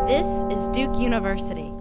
This is Duke University.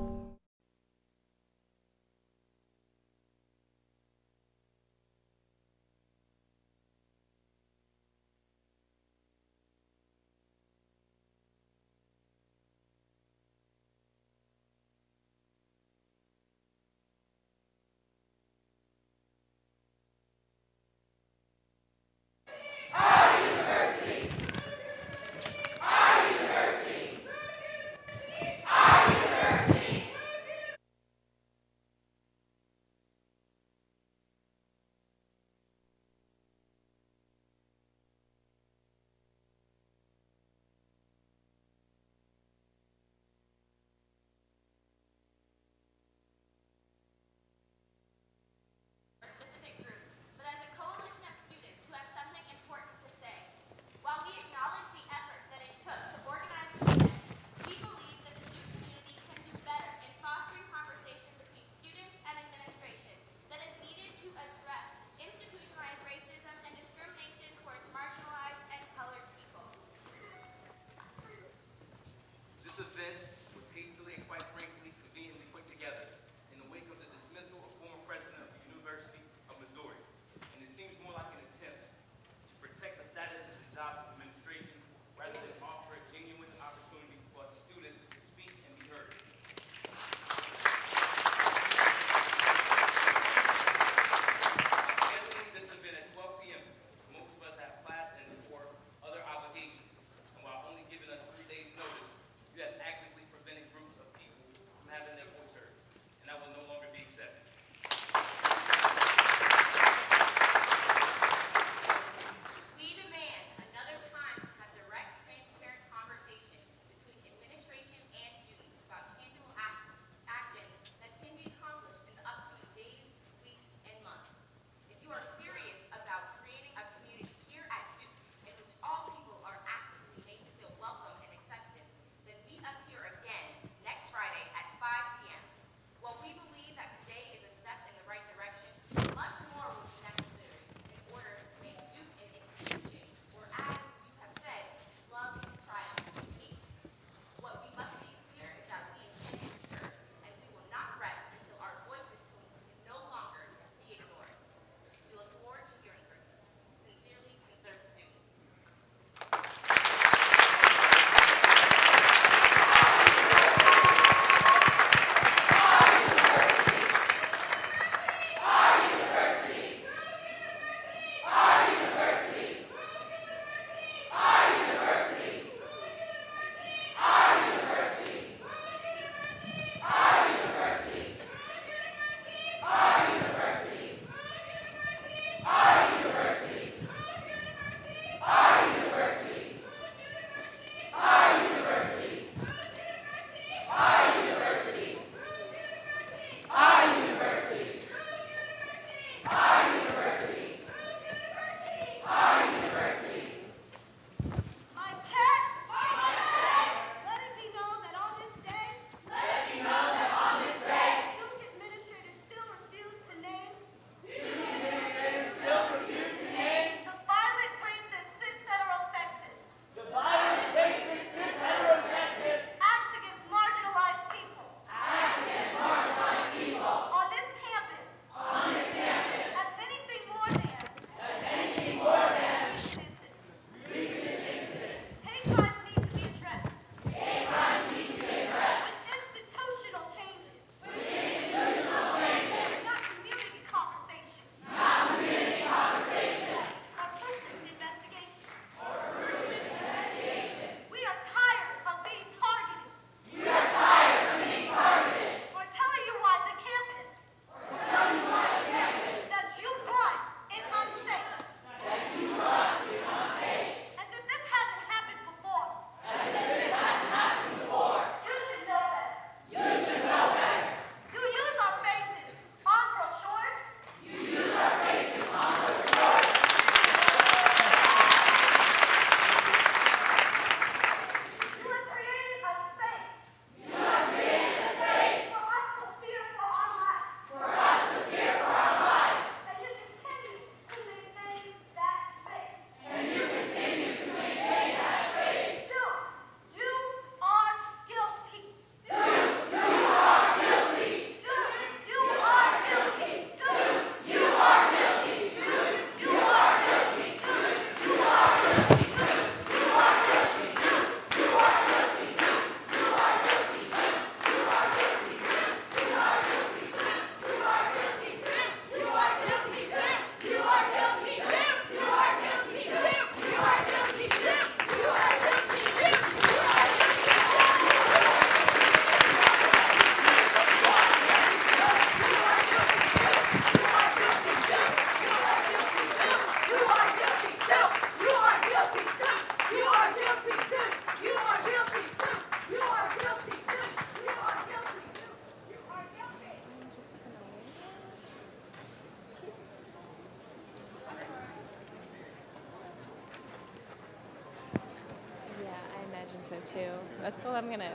too. That's what I'm gonna.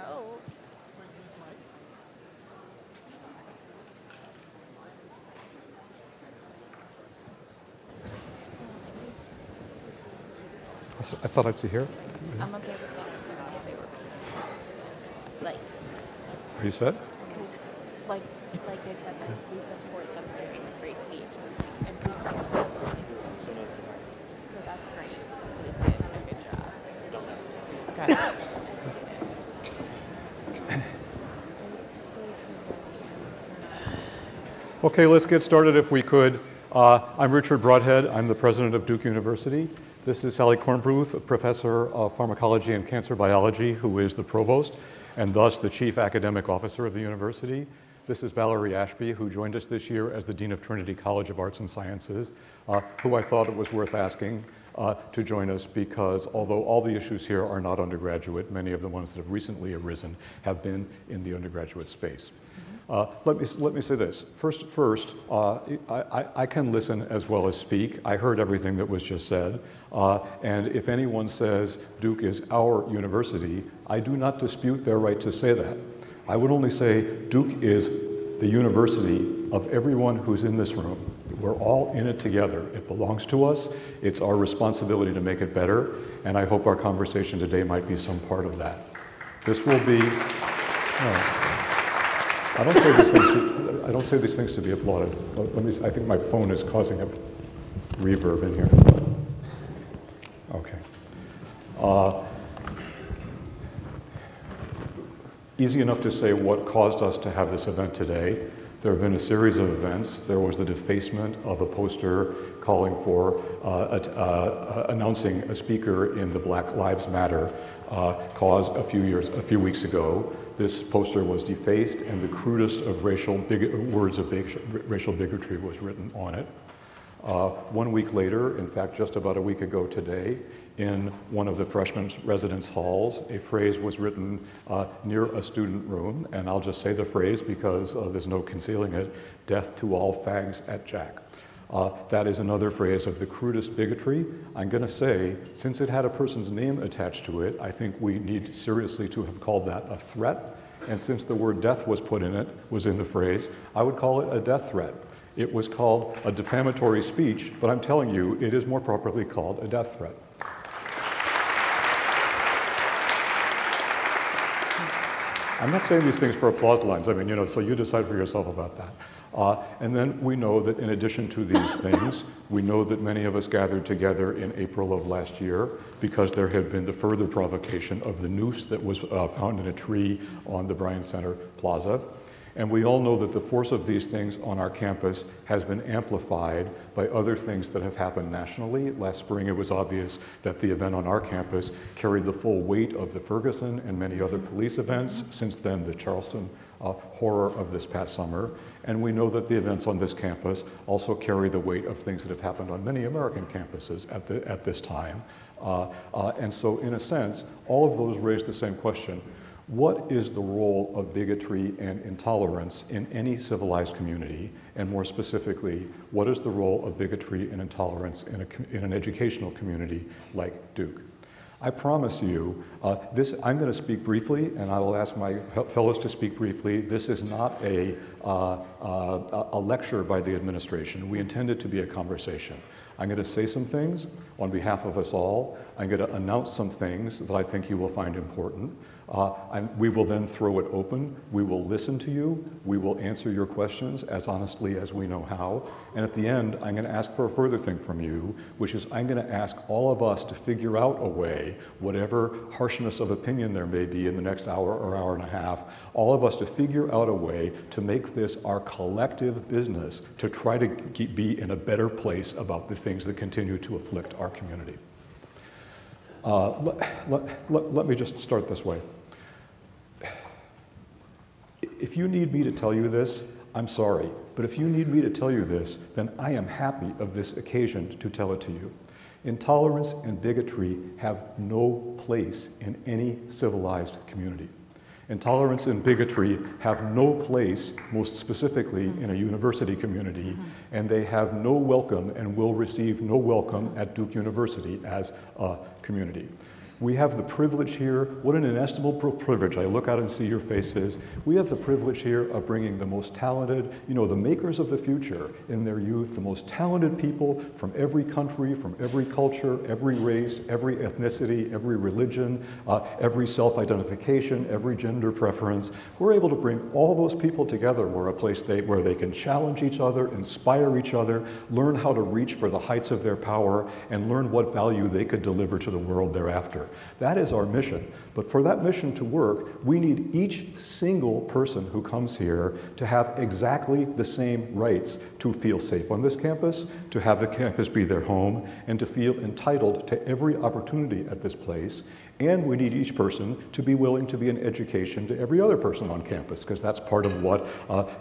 Oh. I thought I'd see here. I'm okay with that. Like. What you said? Like I said, like we support them during free speech, and peace and so that's great. You did a good job. Okay. Okay, let's get started if we could. I'm Richard Brodhead. I'm the president of Duke University. This is Sally Kornbluth, a professor of pharmacology and cancer biology, who is the provost and thus the chief academic officer of the university. This is Valerie Ashby, who joined us this year as the Dean of Trinity College of Arts and Sciences, who I thought it was worth asking to join us because although all the issues here are not undergraduate, many of the ones that have recently arisen have been in the undergraduate space. Let me say this. First, I can listen as well as speak. I heard everything that was just said. And if anyone says Duke is our university, I do not dispute their right to say that. I would only say Duke is the university of everyone who's in this room. We're all in it together. It belongs to us. It's our responsibility to make it better. And I hope our conversation today might be some part of that. This will be... I don't say these things to be applauded. I think my phone is causing a reverb in here. Okay. Easy enough to say what caused us to have this event today. There have been a series of events. There was the defacement of a poster calling for announcing a speaker in the Black Lives Matter cause a few weeks ago. This poster was defaced, and the crudest of words of racial bigotry was written on it. 1 week later, in fact, just about a week ago today, in one of the freshmen's residence halls, a phrase was written near a student room, and I'll just say the phrase because there's no concealing it: "Death to all fags at Jack." That is another phrase of the crudest bigotry. I'm going to say, since it had a person's name attached to it, I think we need seriously to have called that a threat. And since the word death was in the phrase, I would call it a death threat. It was called a defamatory speech, but I'm telling you, it is more properly called a death threat. I'm not saying these things for applause lines. I mean, so you decide for yourself about that. And then we know that in addition to these things, we know that many of us gathered together in April of last year because there had been the further provocation of the noose that was found in a tree on the Bryan Center Plaza. And we all know that the force of these things on our campus has been amplified by other things that have happened nationally. Last spring, it was obvious that the event on our campus carried the full weight of the Ferguson and many other police events. Since then, the Charleston horror of this past summer. And we know that the events on this campus also carry the weight of things that have happened on many American campuses at this time. And so, in a sense, all of those raise the same question. What is the role of bigotry and intolerance in any civilized community? And more specifically, what is the role of bigotry and intolerance in an educational community like Duke? I promise you, I'm going to speak briefly, and I will ask my fellows to speak briefly. This is not a lecture by the administration. We intend it to be a conversation. I'm going to say some things on behalf of us all. I'm going to announce some things that I think you will find important. We will then throw it open. We will listen to you. We will answer your questions as honestly as we know how. And at the end, I'm going to ask for a further thing from you, which is I'm going to ask all of us to figure out a way, whatever harshness of opinion there may be in the next hour or hour and a half, all of us to figure out a way to make this our collective business to try to be in a better place about the things that continue to afflict our community. Let me just start this way. If you need me to tell you this, I'm sorry. But if you need me to tell you this, then I am happy of this occasion to tell it to you. Intolerance and bigotry have no place in any civilized community. Intolerance and bigotry have no place, most specifically, in a university community, and they have no welcome and will receive no welcome at Duke University as a community. We have the privilege here, what an inestimable privilege. I look out and see your faces. We have the privilege here of bringing the most talented, the makers of the future in their youth, the most talented people from every country, from every culture, every race, every ethnicity, every religion, every self-identification, every gender preference. We're able to bring all those people together where where they can challenge each other, inspire each other, learn how to reach for the heights of their power, and learn what value they could deliver to the world thereafter. That is our mission. But for that mission to work, we need each single person who comes here to have exactly the same rights to feel safe on this campus, to have the campus be their home, and to feel entitled to every opportunity at this place. And we need each person to be willing to be an education to every other person on campus, because that's part of what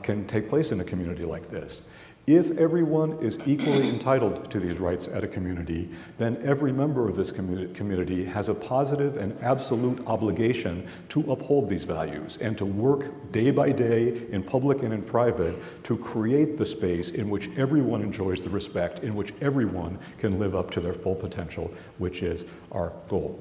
can take place in a community like this. If everyone is equally entitled to these rights at a community, then every member of this community has a positive and absolute obligation to uphold these values and to work day by day in public and in private to create the space in which everyone enjoys the respect, in which everyone can live up to their full potential, which is our goal.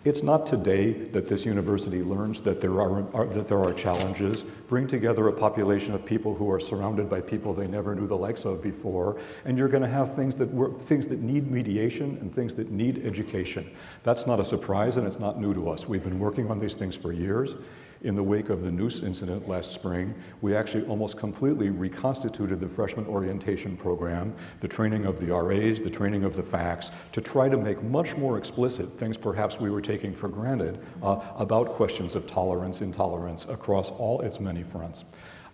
It's not today that this university learns that there are challenges. Bring together a population of people who are surrounded by people they never knew the likes of before, and you're going to have things that need mediation and things that need education. That's not a surprise, and it's not new to us. We've been working on these things for years. In the wake of the noose incident last spring, we actually almost completely reconstituted the freshman orientation program, the training of the RAs, the training of the FACs, to try to make much more explicit things perhaps we were taking for granted about questions of tolerance, intolerance across all its many fronts.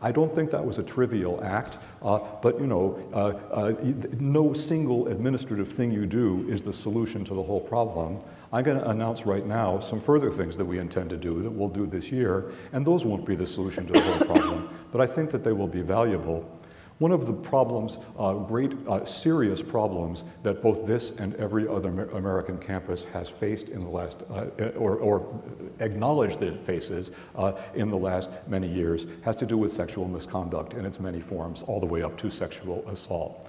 I don't think that was a trivial act, but no single administrative thing you do is the solution to the whole problem. I'm going to announce right now some further things that we intend to do that we'll do this year, and those won't be the solution to the whole problem, but I think that they will be valuable. One of the problems, serious problems that both this and every other American campus has faced in the last, or acknowledged that it faces in the last many years, has to do with sexual misconduct in its many forms, all the way up to sexual assault.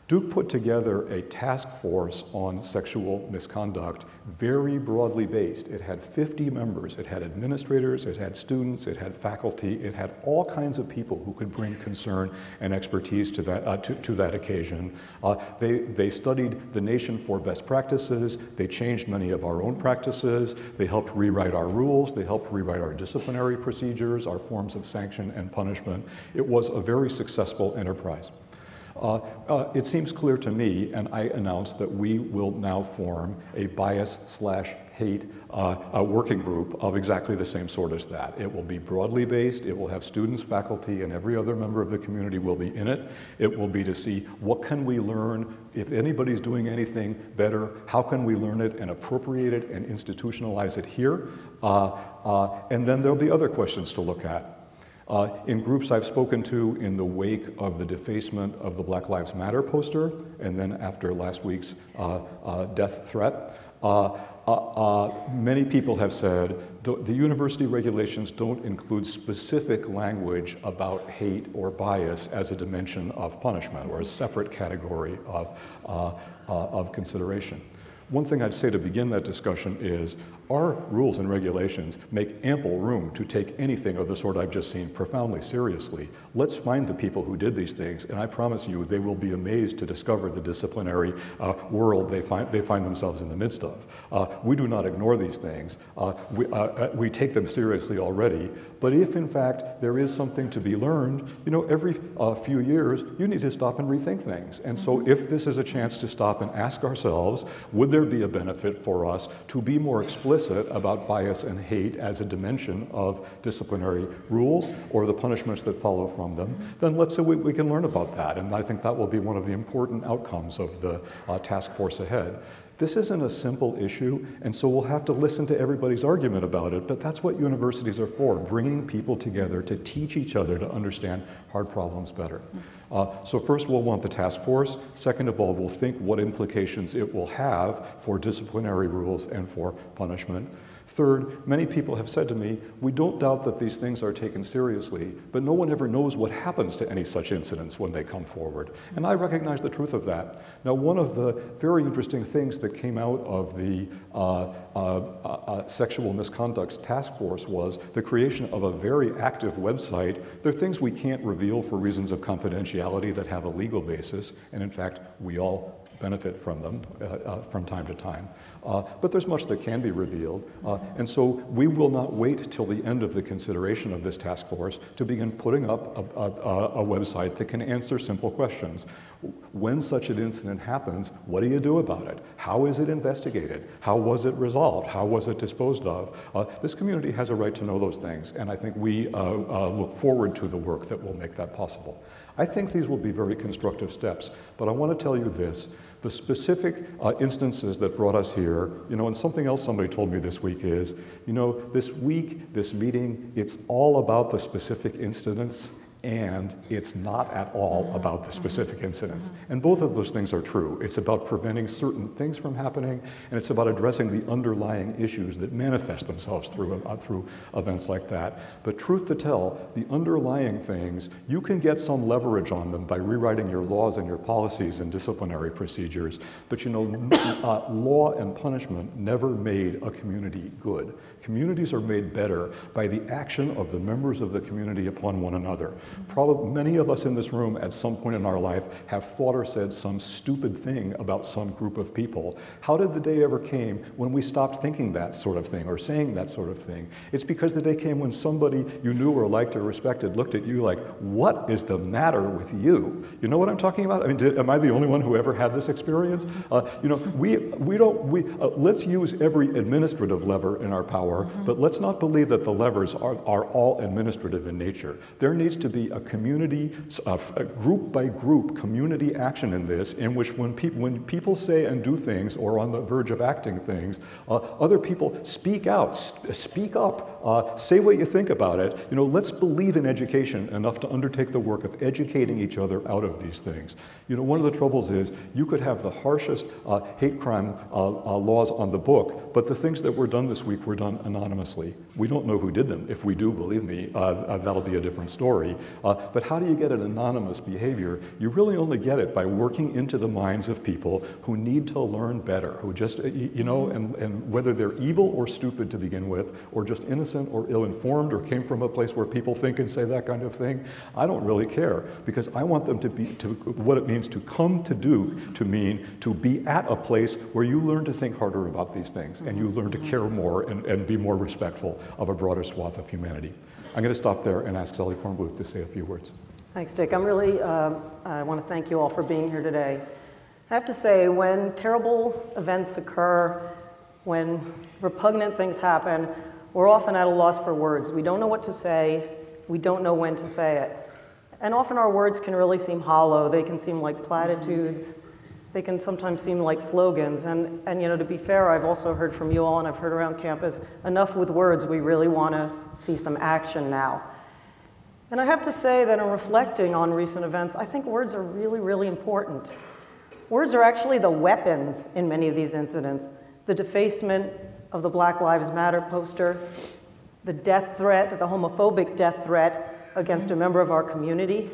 Duke put together a task force on sexual misconduct, very broadly based. It had 50 members. It had administrators, it had students, it had faculty, it had all kinds of people who could bring concern and expertise to that occasion. They studied the nation for best practices. They changed many of our own practices. They helped rewrite our rules. They helped rewrite our disciplinary procedures, our forms of sanction and punishment. It was a very successful enterprise. It seems clear to me, and I announced that we will now form a bias/hate working group of exactly the same sort as that. It will be broadly based. It will have students, faculty, and every other member of the community will be in it. It will be to see what can we learn. If anybody's doing anything better, how can we learn it and appropriate it and institutionalize it here? And then there'll be other questions to look at. In groups I've spoken to in the wake of the defacement of the Black Lives Matter poster, and then after last week's death threat, many people have said the university regulations don't include specific language about hate or bias as a dimension of punishment or a separate category of consideration. One thing I'd say to begin that discussion is our rules and regulations make ample room to take anything of the sort I've just seen profoundly seriously. Let's find the people who did these things, and I promise you they will be amazed to discover the disciplinary world they find themselves in the midst of. We do not ignore these things. We take them seriously already, but if in fact there is something to be learned, every few years you need to stop and rethink things. And so if this is a chance to stop and ask ourselves, would there be a benefit for us to be more explicit about bias and hate as a dimension of disciplinary rules or the punishments that follow from them, then let's say we can learn about that. And I think that will be one of the important outcomes of the task force ahead. This isn't a simple issue, and so we'll have to listen to everybody's argument about it, but that's what universities are for, bringing people together to teach each other to understand hard problems better. So first we'll want the task force. Second of all, we'll think what implications it will have for disciplinary rules and for punishment. Third, many people have said to me, we don't doubt that these things are taken seriously, but no one ever knows what happens to any such incidents when they come forward. And I recognize the truth of that. Now, one of the very interesting things that came out of the Sexual Misconducts Task Force was the creation of a very active website. There are things we can't reveal for reasons of confidentiality that have a legal basis, and in fact, we all benefit from them from time to time. But there's much that can be revealed. And so we will not wait till the end of the consideration of this task force to begin putting up a website that can answer simple questions. When such an incident happens, what do you do about it? How is it investigated? How was it resolved? How was it disposed of? This community has a right to know those things, and I think we look forward to the work that will make that possible. I think these will be very constructive steps, but I want to tell you this. The specific instances that brought us here, and something else somebody told me this week is, this week, this meeting, it's all about the specific incidents, and it's not at all about the specific incidents. And both of those things are true. It's about preventing certain things from happening, and it's about addressing the underlying issues that manifest themselves through events like that. But truth to tell, the underlying things, you can get some leverage on them by rewriting your laws and your policies and disciplinary procedures. But law and punishment never made a community good. Communities are made better by the action of the members of the community upon one another. Probably many of us in this room at some point in our life have thought or said some stupid thing about some group of people. How did the day ever came when we stopped thinking that sort of thing or saying that sort of thing? It's because the day came when somebody you knew or liked or respected looked at you like, what is the matter with you? You know what I'm talking about? I mean, am I the only one who ever had this experience? Let's use every administrative lever in our power, but let's not believe that the levers are all administrative in nature. There needs to be a community, a group by group community action in this, in which when people say and do things or on the verge of acting things, other people speak out, speak up, say what you think about it. Let's believe in education enough to undertake the work of educating each other out of these things. One of the troubles is you could have the harshest hate crime laws on the book, but the things that were done this week were done anonymously. We don't know who did them. If we do, believe me, that'll be a different story. But how do you get an anonymous behavior? You really only get it by working into the minds of people who need to learn better, who just, and whether they're evil or stupid to begin with, or just innocent or ill-informed, or came from a place where people think and say that kind of thing, I don't really care, because I want them to what it means to come to do, to mean to be at a place where you learn to think harder about these things, and you learn to care more and be more respectful of a broader swath of humanity. I'm going to stop there and ask Sally Kornbluth to say a few words. Thanks, Dick. I want to thank you all for being here today. I have to say, when terrible events occur, when repugnant things happen, we're often at a loss for words. We don't know what to say. We don't know when to say it. And often our words can really seem hollow. They can seem like platitudes. They can sometimes seem like slogans. And to be fair, I've also heard from you all, and I've heard around campus, enough with words. We really want to see some action now. And I have to say that in reflecting on recent events, I think words are really, really important. Words are actually the weapons in many of these incidents. The defacement of the Black Lives Matter poster, the death threat, the homophobic death threat against a member of our community.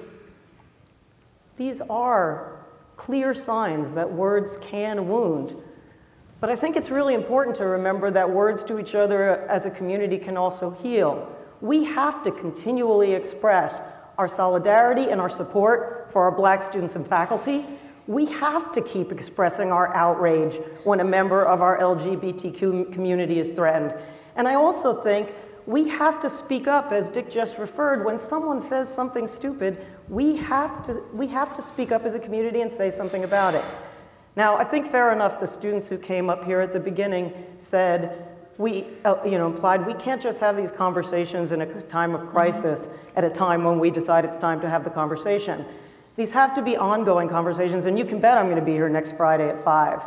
These are clear signs that words can wound. But I think it's really important to remember that words to each other as a community can also heal. We have to continually express our solidarity and our support for our Black students and faculty. We have to keep expressing our outrage when a member of our LGBTQ community is threatened. And I also think we have to speak up, as Dick just referred. When someone says something stupid, we have to speak up as a community and say something about it. Now, I think fair enough, the students who came up here at the beginning said, implied we can't just have these conversations in a time of crisis at a time when we decide it's time to have the conversation. These have to be ongoing conversations, and you can bet I'm going to be here next Friday at 5.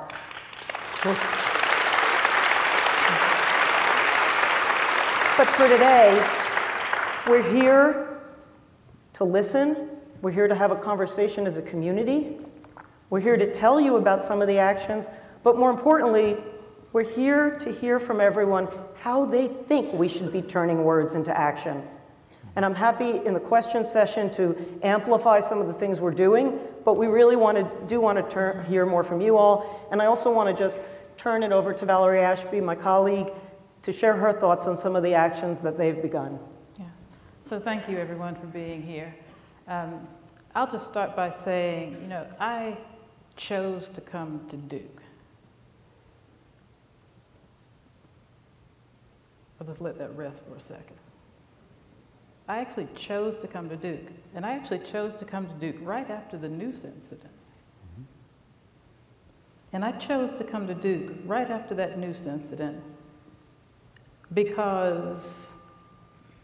But for today, we're here to listen. We're here to have a conversation as a community. We're here to tell you about some of the actions, but more importantly, We're here to hear from everyone how they think we should be turning words into action. And I'm happy in the question session to amplify some of the things we're doing, but we really do want to hear more from you all. And I also want to just turn it over to Valerie Ashby, my colleague, to share her thoughts on some of the actions that they've begun. Yeah. So thank you everyone for being here. I'll just start by saying, you know, I chose to come to Duke. I'll just let that rest for a second. I actually chose to come to Duke, and I actually chose to come to Duke right after the noose incident. And I chose to come to Duke right after that noose incident because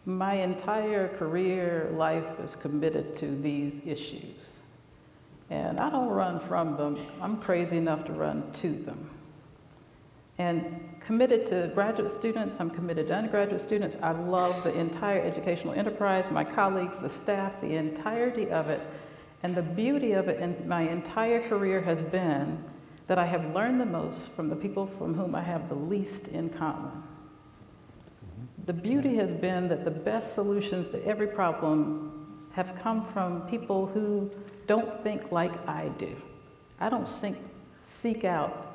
my entire career life is committed to these issues. And I don't run from them. I'm crazy enough to run to them. And committed to graduate students, I'm committed to undergraduate students. I love the entire educational enterprise, my colleagues, the staff, the entirety of it. And the beauty of it in my entire career has been that I have learned the most from the people from whom I have the least in common. The beauty has been that the best solutions to every problem have come from people who don't think like I do. I don't seek out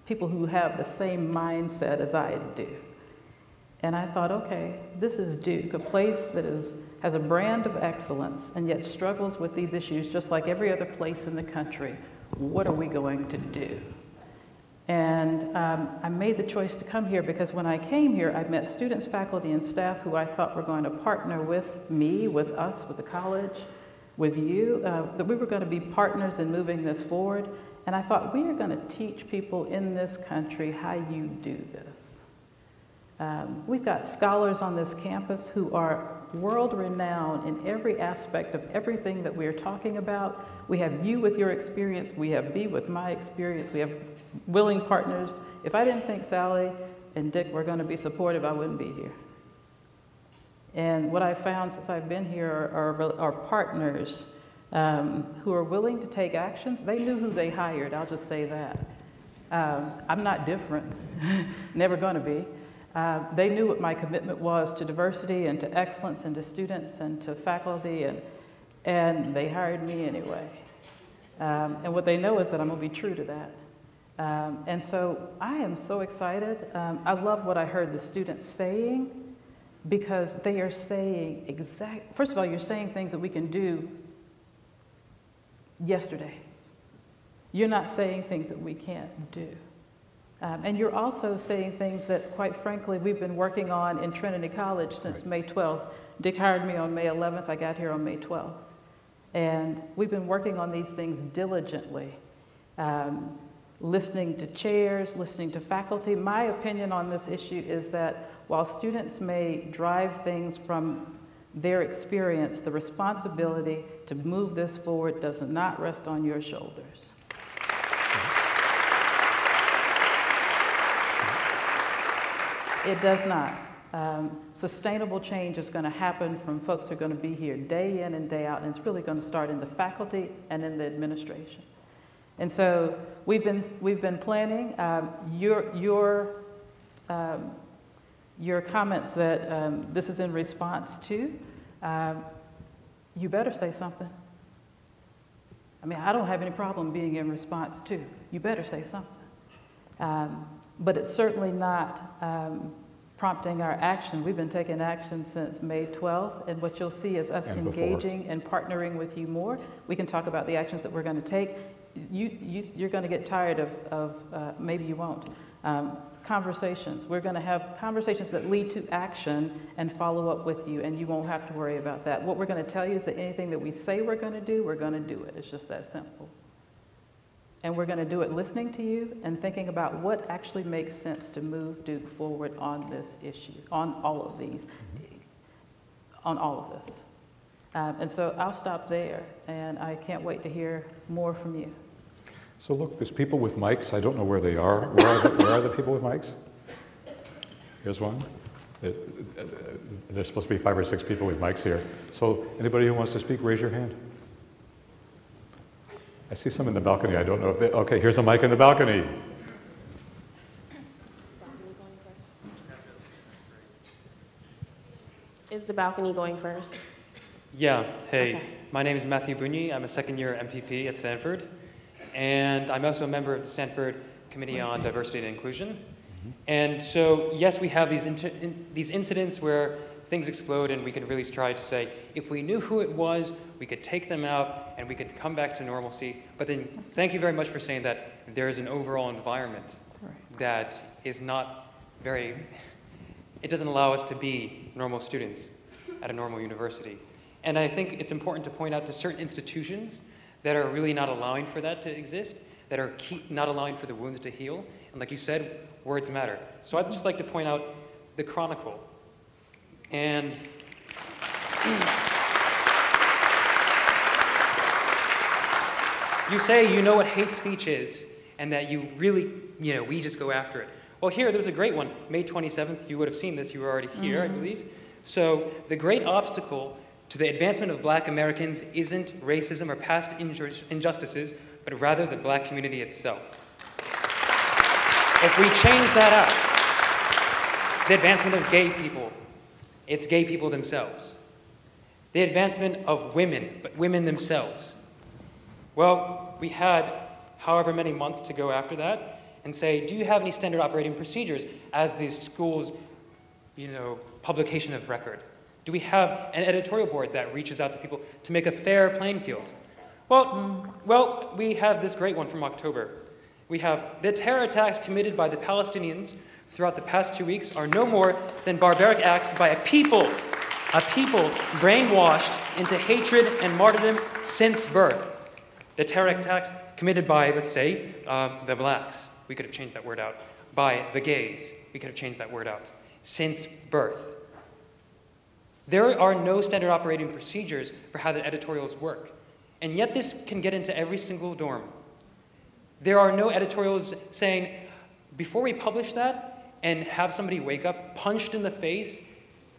people who have the same mindset as I do. And I thought, okay, this is Duke, a place that has a brand of excellence and yet struggles with these issues just like every other place in the country. What are we going to do? And I made the choice to come here because when I came here, I met students, faculty, and staff who I thought were going to partner with me, with us, with the college, with you, that we were going to be partners in moving this forward. And I thought, we are going to teach people in this country how you do this. We've got scholars on this campus who are world-renowned in every aspect of everything that we're talking about. We have you with your experience. We have me with my experience. We have willing partners. If I didn't think Sally and Dick were going to be supportive, I wouldn't be here. And what I found since I've been here are partners who are willing to take actions. They knew who they hired, I'll just say that. I'm not different, never going to be. They knew what my commitment was to diversity and to excellence and to students and to faculty, and they hired me anyway. And what they know is that I'm going to be true to that. And so I am so excited. I love what I heard the students saying because they are saying first of all, you're saying things that we can do yesterday. You're not saying things that we can't do. And you're also saying things that, quite frankly, we've been working on in Trinity College since May 12th. Dick hired me on May 11th. I got here on May 12th. And we've been working on these things diligently, listening to chairs, listening to faculty. My opinion on this issue is that while students may drive things from their experience, the responsibility to move this forward does not rest on your shoulders. It does not. Sustainable change is going to happen from folks who are going to be here day in and day out, and it's really going to start in the faculty and in the administration. And so we've been planning. Your comments that this is in response to, you better say something. I mean, I don't have any problem being in response to. You better say something. But it's certainly not prompting our action. We've been taking action since May 12th, and what you'll see is us engaging and partnering with you more. We can talk about the actions that we're going to take. You're going to get tired of maybe you won't, conversations. We're going to have conversations that lead to action and follow up with you, and you won't have to worry about that. What we're going to tell you is that anything that we say we're going to do, we're going to do it. It's just that simple. And we're going to do it listening to you and thinking about what actually makes sense to move Duke forward on this issue, on all of these, on all of this. And so I'll stop there, and I can't wait to hear more from you. So look, there's people with mics. I don't know where they are. Where are the people with mics? Here's one. There's supposed to be 5 or 6 people with mics here. So anybody who wants to speak, raise your hand. I see some in the balcony. I don't know if they, okay, here's a mic in the balcony. Is the balcony going first? Yeah, hey, Okay. my name is Matthew Bunyi. I'm a second-year MPP at Stanford, and I'm also a member of the Stanford Committee on Diversity and Inclusion. And so, yes, we have these incidents where things explode, and we can really try to say, if we knew who it was, we could take them out, and we could come back to normalcy. But then, thank you very much for saying that there is an overall environment that is not very, it doesn't allow us to be normal students at a normal university. And I think it's important to point out to certain institutions that are really not allowing for that to exist, that are not allowing for the wounds to heal. And like you said, words matter. So I'd just like to point out the Chronicle. And you say you know what hate speech is, and that you really, we just go after it. Well, here, there's a great one. May 27th, you would have seen this. You were already here, I believe. So the great obstacle to the advancement of Black Americans isn't racism or past injustices, but rather the Black community itself. If we change that out, the advancement of gay people, it's gay people themselves. The advancement of women, but women themselves. Well, we had however many months to go after that and say, do you have any standard operating procedures as the school's, publication of record? Do we have an editorial board that reaches out to people to make a fair playing field? Well, we have this great one from October. We have the terror attacks committed by the Palestinians throughout the past 2 weeks are no more than barbaric acts by a people brainwashed into hatred and martyrdom since birth. The terror attacks committed by, let's say, the blacks. We could have changed that word out. By the gays. We could have changed that word out. Since birth. There are no standard operating procedures for how the editorials work. And yet this can get into every single dorm. There are no editorials saying, before we publish that and have somebody wake up punched in the face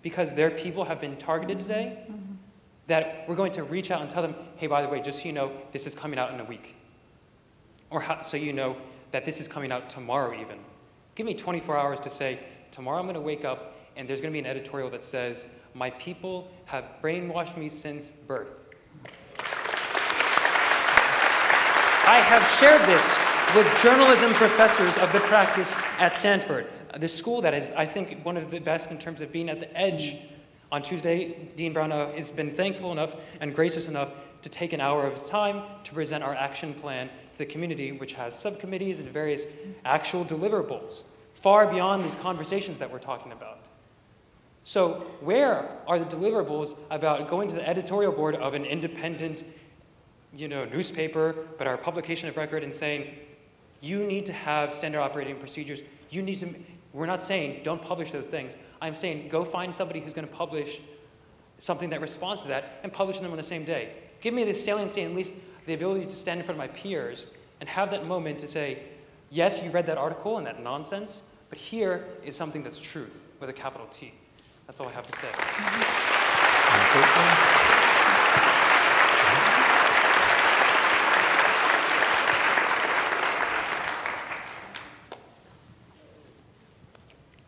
because their people have been targeted today, that we're going to reach out and tell them, hey, by the way, just so you know, this is coming out in a week. Or so you know that this is coming out tomorrow even. Give me 24 hours to say, tomorrow I'm going to wake up and there's going to be an editorial that says, my people have brainwashed me since birth. I have shared this with journalism professors of the practice at Stanford, the school that is, I think, one of the best in terms of being at the edge. On Tuesday, Dean Brownell has been thankful enough and gracious enough to take an hour of his time to present our action plan to the community, which has subcommittees and various actual deliverables, far beyond these conversations that we're talking about. So where are the deliverables about going to the editorial board of an independent newspaper, but our publication of record, and saying, you need to have standard operating procedures. You need to, we're not saying don't publish those things. I'm saying go find somebody who's going to publish something that responds to that and publish them on the same day. Give me the saliency and at least the ability to stand in front of my peers and have that moment to say, yes, you read that article and that nonsense, but here is something that's truth with a capital T. That's all I have to say.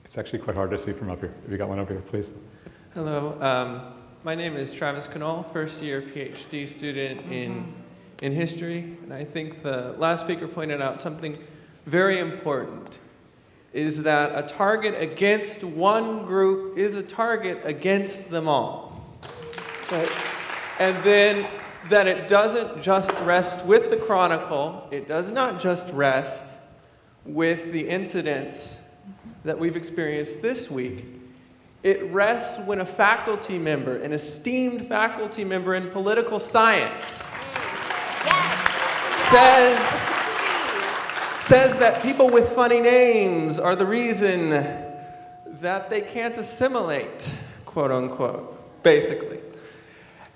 It's actually quite hard to see from up here. If you got one up here, please. Hello. My name is Travis Knoll, first-year PhD student in history. And I think the last speaker pointed out something very important, is that a target against one group is a target against them all. Right? And then that it doesn't just rest with the Chronicle, it does not just rest with the incidents that we've experienced this week. It rests when a faculty member, an esteemed faculty member in political science, says that people with funny names are the reason that they can't assimilate, quote unquote, basically.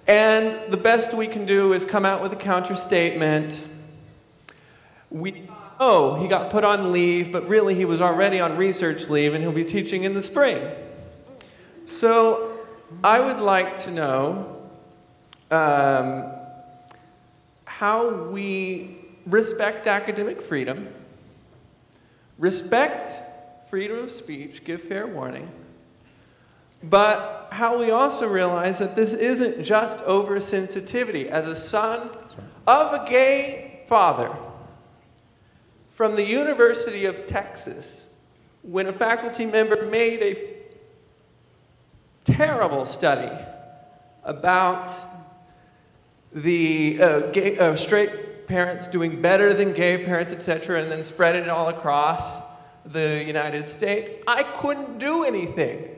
And the best we can do is come out with a counter statement. Oh, he got put on leave, but really he was already on research leave and he'll be teaching in the spring. So I would like to know how we respect academic freedom, respect freedom of speech, give fair warning, but how we also realize that this isn't just oversensitivity. As a son of a gay father from the University of Texas, when a faculty member made a terrible study about the straight parents doing better than gay parents, etc., and then spread it all across the United States, I couldn't do anything.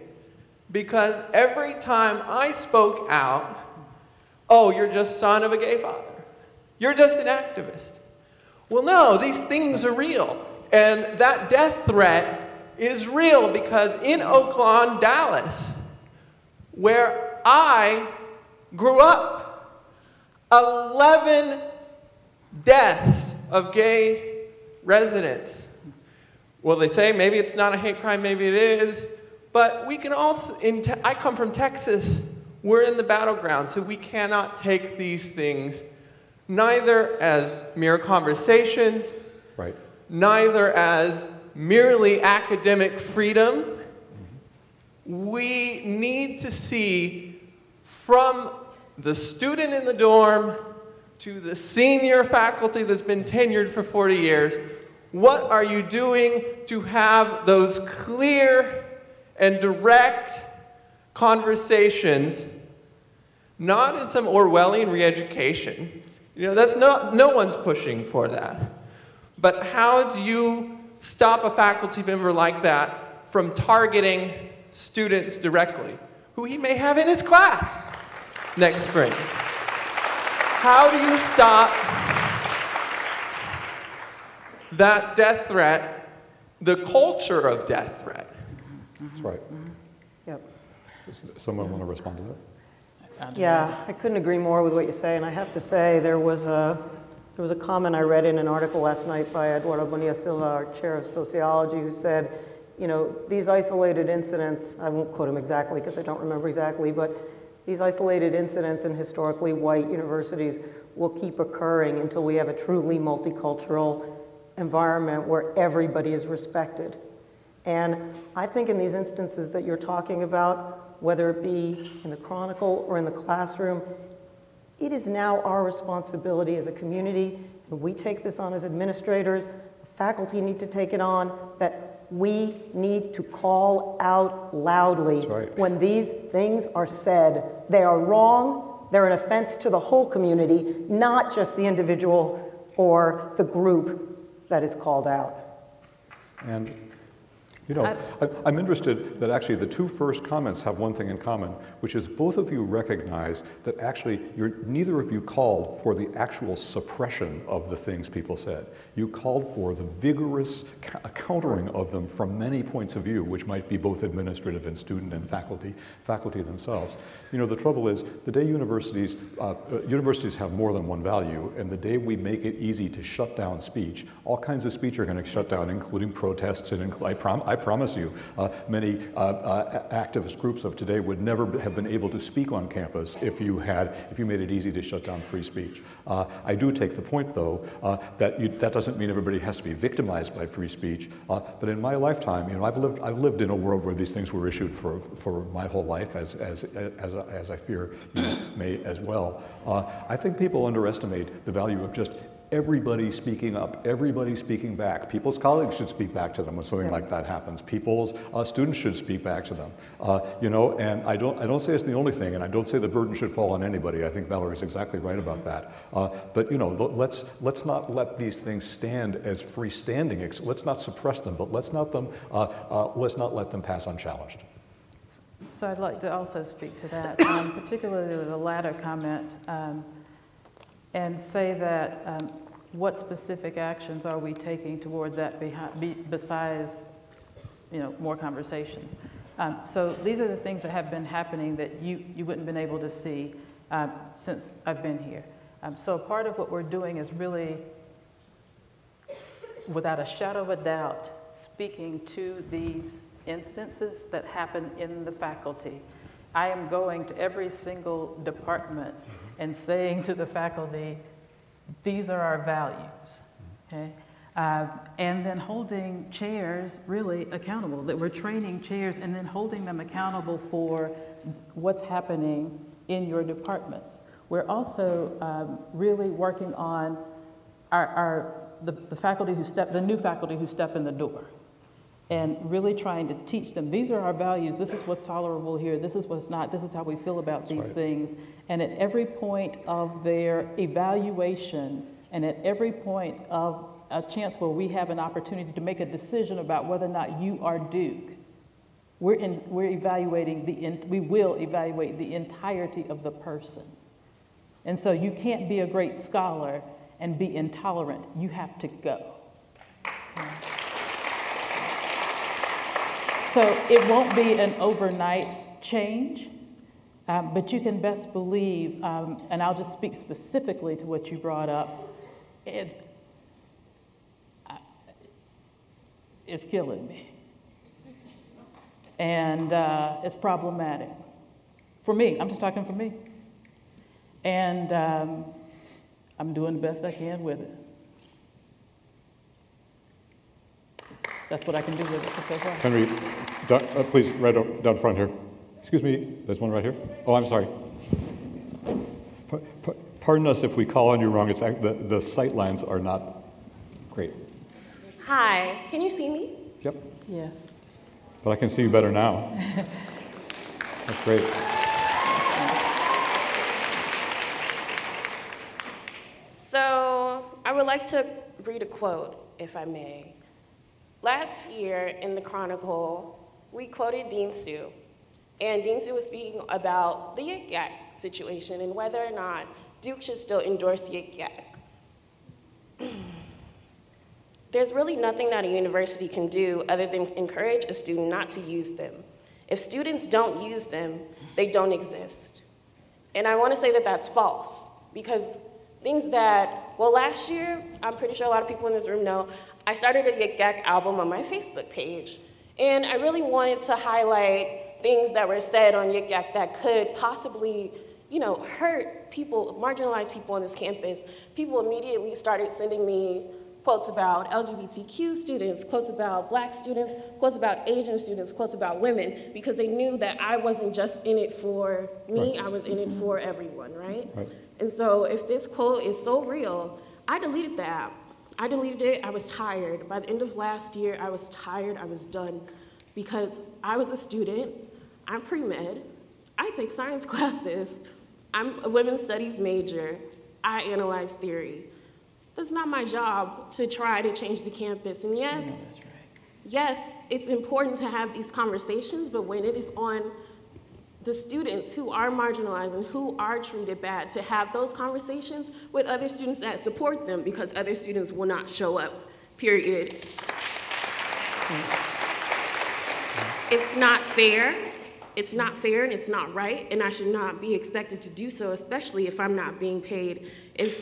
Because every time I spoke out, oh, you're just son of a gay father. You're just an activist. Well, no, these things are real. And that death threat is real because in Oak Lawn, Dallas, where I grew up, 11 deaths of gay residents. Well, they say maybe it's not a hate crime, maybe it is. But we can also, I come from Texas, we're in the battleground, so we cannot take these things neither as mere conversations, right, neither as merely academic freedom. We need to see from the student in the dorm to the senior faculty that's been tenured for 40 years, what are you doing to have those clear and direct conversations, not in some Orwellian re-education. You know, that's no one's pushing for that. But how do you stop a faculty member like that from targeting students directly, who he may have in his class next spring? How do you stop that death threat, the culture of death threat? That's right. Yep. Does someone want to respond to that? Yeah, I couldn't agree more with what you say, and I have to say there was a comment I read in an article last night by Eduardo Bonilla Silva, our chair of sociology, who said, you know, these isolated incidents, I won't quote him exactly because I don't remember exactly, but these isolated incidents in historically white universities will keep occurring until we have a truly multicultural environment where everybody is respected. And I think in these instances that you're talking about, whether it be in the Chronicle or in the classroom, it is now our responsibility as a community, and we take this on as administrators, the faculty need to take it on, that we need to call out loudly when these things are said. They are wrong, they're an offense to the whole community, not just the individual or the group that is called out. And you know, I'm interested that actually the two first comments have one thing in common, which is both of you recognize that actually neither of you called for the actual suppression of the things people said. You called for the vigorous countering of them from many points of view, which might be both administrative and student and faculty themselves. You know, the trouble is the day universities have more than one value, and the day we make it easy to shut down speech, all kinds of speech are going to shut down, including protests, and I promise you, many activist groups of today would never have been able to speak on campus if you made it easy to shut down free speech. I do take the point, though, that doesn't mean everybody has to be victimized by free speech. But in my lifetime, you know, I've lived in a world where these things were issued for my whole life, as I fear you may as well. I think people underestimate the value of just everybody speaking up, everybody speaking back. People's colleagues should speak back to them when something like that happens. People's students should speak back to them. You know, and I don't say it's the only thing, and I don't say the burden should fall on anybody. I think Valerie's exactly right about that. But you know, let's not let these things stand as freestanding. Let's not suppress them, but let's not let them pass unchallenged. So I'd like to also speak to that, particularly the latter comment. And say that what specific actions are we taking toward that besides, you know, more conversations. So these are the things that have been happening that you wouldn't have been able to see since I've been here. So part of what we're doing is really, without a shadow of a doubt, speaking to these instances that happen in the faculty. I am going to every single department and saying to the faculty, these are our values, okay? And then holding chairs really accountable, that we're training chairs and then holding them accountable for what's happening in your departments. We're also really working on the faculty the new faculty who step in the door, and really trying to teach them, these are our values, this is what's tolerable here, this is what's not, this is how we feel about these things. And at every point of their evaluation, and at every point of a chance where we have an opportunity to make a decision about whether or not you are Duke, we will evaluate the entirety of the person. And so you can't be a great scholar and be intolerant. You have to go. Okay. So it won't be an overnight change, but you can best believe, and I'll just speak specifically to what you brought up, it's killing me. And it's problematic. For me, I'm just talking for me. And I'm doing the best I can with it. That's what I can do with it so far. Henry, please, right down front here. Excuse me, there's one right here. Oh, I'm sorry. Pardon us if we call on you wrong. It's the sight lines are not great. Hi, can you see me? Yep. Yes. But I can see you better now. That's great. So I would like to read a quote, if I may. Last year in the Chronicle, we quoted Dean Sue. And Dean Sue was speaking about the Yik Yak situation and whether or not Duke should still endorse Yik Yak. There's really nothing that a university can do other than encourage a student not to use them. If students don't use them, they don't exist. And I want to say that that's false, because things that, well, last year, I'm pretty sure a lot of people in this room know, I started a Yik Yak album on my Facebook page. And I really wanted to highlight things that were said on Yik Yak that could possibly, hurt people, marginalized people on this campus. People immediately started sending me quotes about LGBTQ students, quotes about Black students, quotes about Asian students, quotes about women, because they knew that I wasn't just in it for me, I was in it for everyone, right? And so if this quote is so real, I deleted the app. I deleted it, I was tired. By the end of last year, I was tired, I was done, because I was a student, I'm pre-med, I take science classes, I'm a women's studies major, I analyze theory. It's not my job to try to change the campus. And yes, yes, it's important to have these conversations, but when it is on the students who are marginalized and who are treated bad, to have those conversations with other students that support them, because other students will not show up, period. It's not fair. It's not fair and it's not right, and I should not be expected to do so, especially if I'm not being paid. If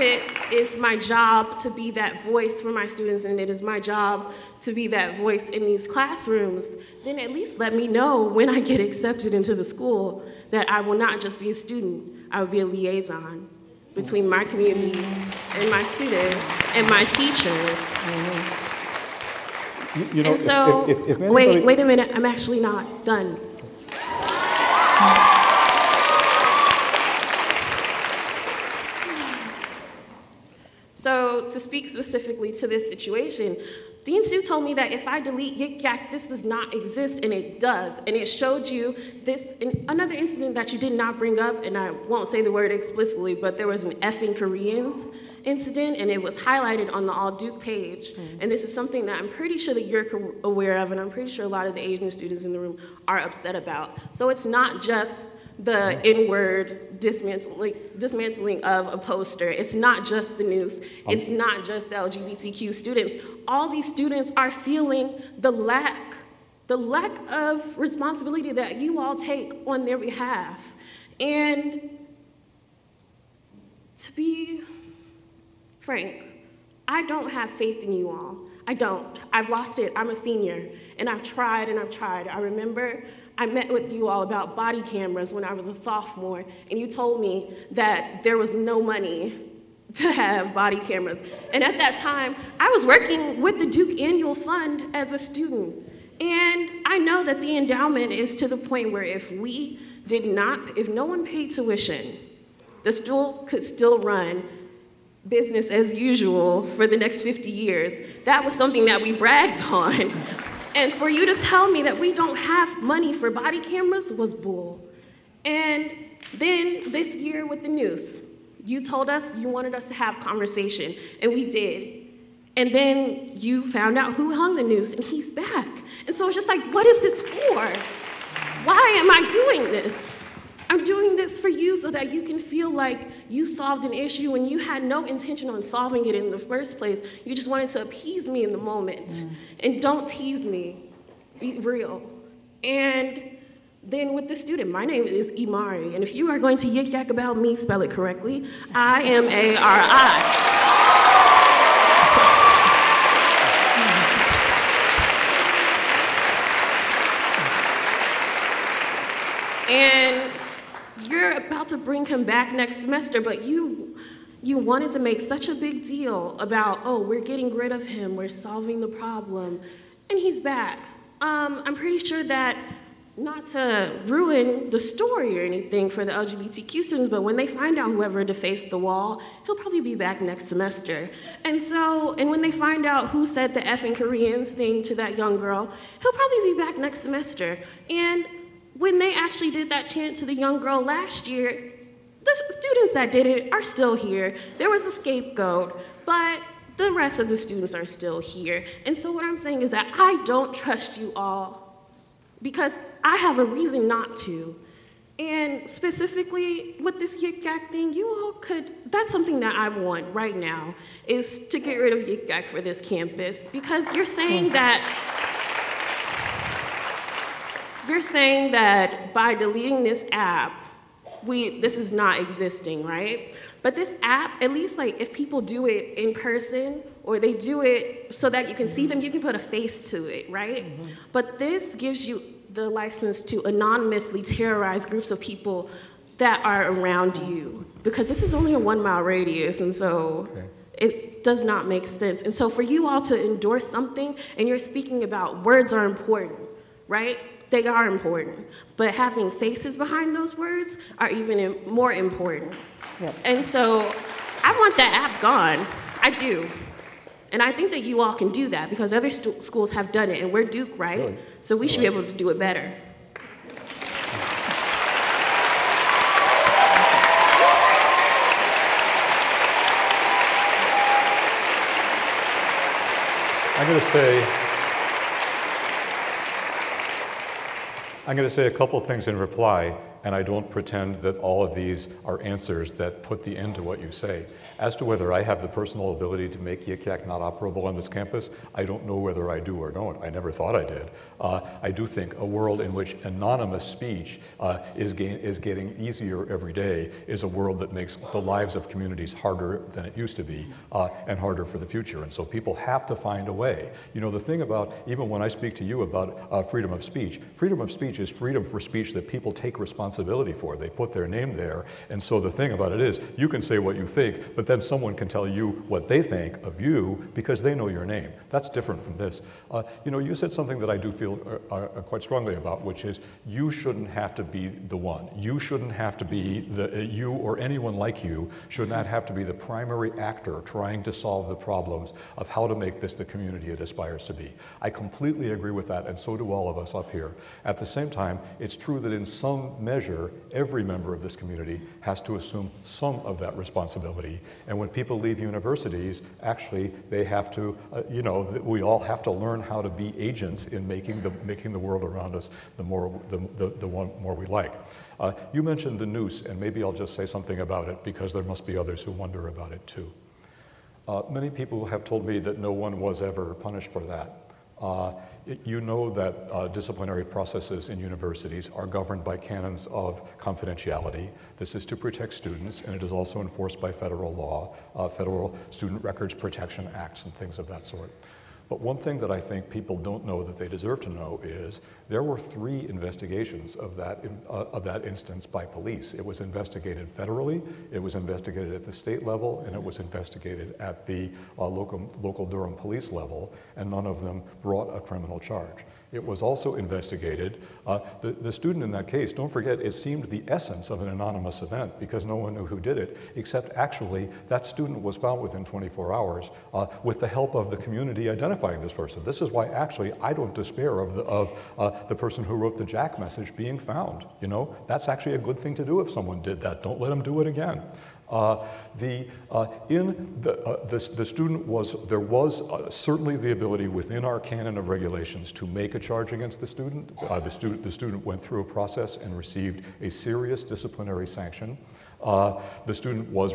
it is my job to be that voice for my students, and it is my job to be that voice in these classrooms, then at least let me know when I get accepted into the school that I will not just be a student, I will be a liaison between my community and my students and my teachers. And so, if anybody... wait a minute, I'm actually not done. So to speak specifically to this situation, Dean Sue told me that if I delete Yik Yak, this does not exist, and it does. And it showed you this, another incident that you did not bring up, and I won't say the word explicitly, but there was an effing Koreans incident, and it was highlighted on the All Duke page. And this is something that I'm pretty sure that you're aware of, and I'm pretty sure a lot of the Asian students in the room are upset about. So it's not just the N-word dismantling of a poster. It's not just the news. It's not just the LGBTQ students. All these students are feeling the lack of responsibility that you all take on their behalf. And to be frank, I don't have faith in you all. I don't. I've lost it. I'm a senior, and I've tried and I've tried. I remember I met with you all about body cameras when I was a sophomore, and you told me that there was no money to have body cameras. And at that time, I was working with the Duke Annual Fund as a student. And I know that the endowment is to the point where if no one paid tuition, the school could still run business as usual for the next 50 years. That was something that we bragged on. And for you to tell me that we don't have money for body cameras was bull. And then this year with the news, you told us you wanted us to have conversation, and we did. And then you found out who hung the noose, and he's back. And so it's just like, what is this for? Why am I doing this? I'm doing this for you so that you can feel like you solved an issue when you had no intention on solving it in the first place. You just wanted to appease me in the moment. And don't tease me. Be real. And then with the student, my name is Imari, and if you are going to yik yak about me, spell it correctly, I-M-A-R-I. And you're about to bring him back next semester, but you wanted to make such a big deal about, oh, we're getting rid of him, we're solving the problem, and he's back. I'm pretty sure that, not to ruin the story or anything for the LGBTQ students, but when they find out whoever defaced the wall, he'll probably be back next semester. And when they find out who said the F in Koreans thing to that young girl, he'll probably be back next semester. And when they actually did that chant to the young girl last year, the students that did it are still here. There was a scapegoat, but the rest of the students are still here. And so what I'm saying is that I don't trust you all because I have a reason not to. And specifically with this yik yak thing, you all that's something that I want right now, is to get rid of yik yak for this campus, because you're saying that by deleting this app, this is not existing, right? But this app, at least like if people do it in person, or they do it so that you can see them, you can put a face to it, right? Mm-hmm. But this gives you the license to anonymously terrorize groups of people that are around you, because this is only a 1 mile radius, and so it does not make sense. And so for you all to endorse something, and you're speaking about words are important, right? They are important, but having faces behind those words are even more important. Yep. And so I want that app gone. I do. And I think that you all can do that because other schools have done it, and we're Duke, right? Really? So we should be able to do it better. I'm going to say a couple things in reply, and I don't pretend that all of these are answers that put the end to what you say. As to whether I have the personal ability to make yik yak not operable on this campus, I don't know whether I do or don't. I never thought I did. I do think a world in which anonymous speech is getting easier every day is a world that makes the lives of communities harder than it used to be, and harder for the future. And so people have to find a way. You know, the thing about, even when I speak to you about freedom of speech is freedom for speech that people take responsibility for. They put their name there. And so the thing about it is, you can say what you think, but then someone can tell you what they think of you because they know your name. That's different from this. You know, you said something that I do feel quite strongly about, which is you shouldn't have to be the one. You shouldn't have to be you or anyone like you should not have to be the primary actor trying to solve the problems of how to make this the community it aspires to be. I completely agree with that, and so do all of us up here. At the same time, it's true that in some measure, every member of this community has to assume some of that responsibility. And when people leave universities, actually, they have to, you know, we all have to learn how to be agents in making the world around us the more we like. You mentioned the noose, and maybe I'll just say something about it because there must be others who wonder about it too. Many people have told me that no one was ever punished for that. You know that disciplinary processes in universities are governed by canons of confidentiality. This is to protect students, and it is also enforced by federal law, federal student records protection acts and things of that sort. But one thing that I think people don't know that they deserve to know is there were 3 investigations of that instance by police. It was investigated federally, it was investigated at the state level, and it was investigated at the local Durham police level, and none of them brought a criminal charge. It was also investigated. The student in that case, don't forget, it seemed the essence of an anonymous event because no one knew who did it, except actually that student was found within 24 hours with the help of the community identifying this person. This is why actually I don't despair of the person who wrote the Jack message being found. You know, that's actually a good thing to do if someone did that. Don't let them do it again. The student there was certainly the ability within our canon of regulations to make a charge against the student. The student went through a process and received a serious disciplinary sanction. The student was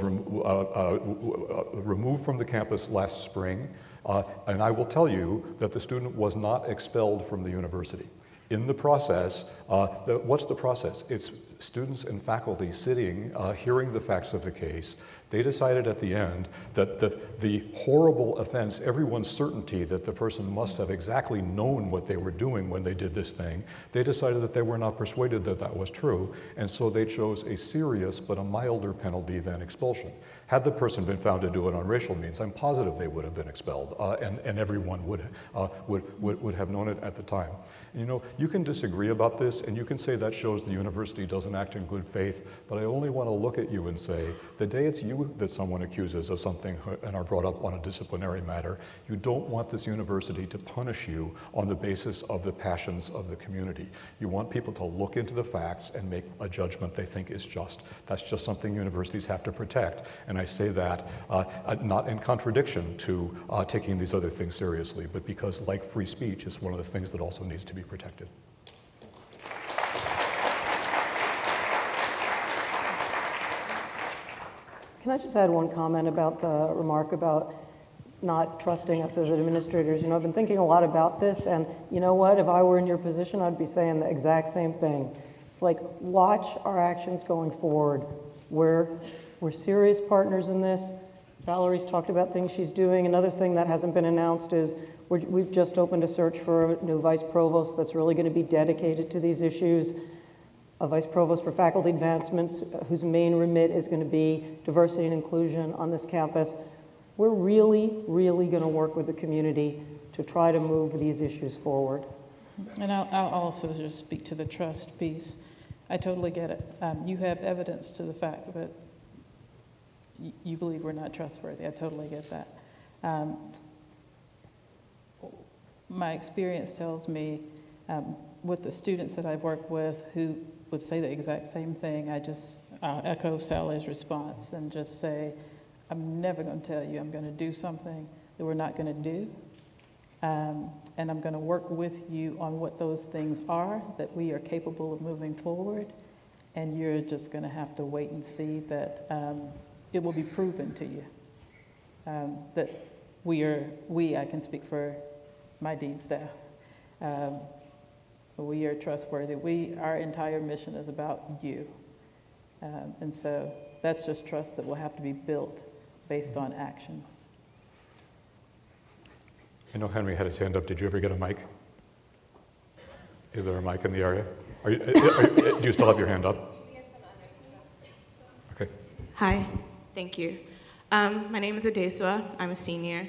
removed from the campus last spring, and I will tell you that the student was not expelled from the university. In the process, what's the process? It's students and faculty sitting, hearing the facts of the case. They decided at the end that the horrible offense, everyone's certainty that the person must have exactly known what they were doing when they did this thing, they decided that they were not persuaded that that was true, and so they chose a serious but a milder penalty than expulsion. Had the person been found to do it on racial means, I'm positive they would have been expelled, and everyone would have known it at the time. You know, you can disagree about this, and you can say that shows the university doesn't act in good faith, but I only want to look at you and say, the day it's you that someone accuses of something and are brought up on a disciplinary matter, you don't want this university to punish you on the basis of the passions of the community. You want people to look into the facts and make a judgment they think is just. That's just something universities have to protect, and I say that not in contradiction to taking these other things seriously, but because, like free speech, it's one of the things that also needs to be protected. Can I just add one comment about the remark about not trusting us as administrators? You know, I've been thinking a lot about this, and you know what? If I were in your position, I'd be saying the exact same thing. It's like, watch our actions going forward. We're serious partners in this. Valerie's talked about things she's doing. Another thing that hasn't been announced is we've just opened a search for a new vice provost that's really going to be dedicated to these issues. A vice provost for faculty advancements whose main remit is going to be diversity and inclusion on this campus. We're really, really going to work with the community to try to move these issues forward. And I'll also just speak to the trust piece. I totally get it. You have evidence to the fact that you believe we're not trustworthy. I totally get that. My experience tells me with the students that I've worked with who would say the exact same thing, I'll echo Sally's response and just say, I'm never going to tell you I'm going to do something that we're not going to do. And I'm going to work with you on what those things are that we are capable of moving forward. And you're just going to have to wait and see that it will be proven to you that I can speak for my dean staff. We are trustworthy. Our entire mission is about you. And so that's just trust that will have to be built based on actions. I know Henry had his hand up. Did you ever get a mic? Is there a mic in the area? Do you still have your hand up? Okay. Hi, thank you. My name is Adesua. I'm a senior.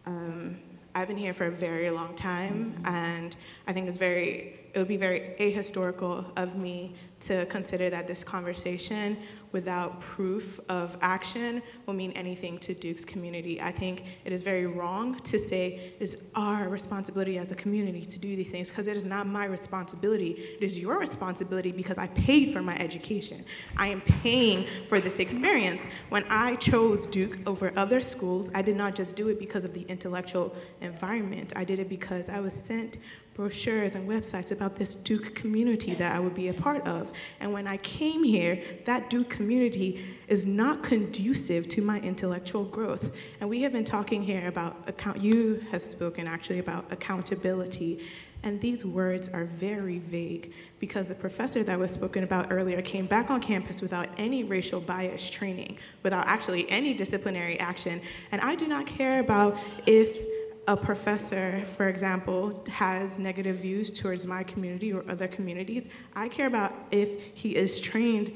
I've been here for a very long time, and I think it would be very ahistorical of me to consider that this conversation without proof of action will mean anything to Duke's community. I think it is very wrong to say it's our responsibility as a community to do these things, because it is not my responsibility. It is your responsibility because I paid for my education. I am paying for this experience. When I chose Duke over other schools, I did not just do it because of the intellectual environment. I did it because I was sent brochures and websites about this Duke community that I would be a part of. And when I came here, that Duke community is not conducive to my intellectual growth. And we have been talking here about you have spoken actually about accountability. And these words are very vague because the professor that was spoken about earlier came back on campus without any racial bias training, without actually any disciplinary action. And I do not care about if a professor, for example, has negative views towards my community or other communities, I care about if he is trained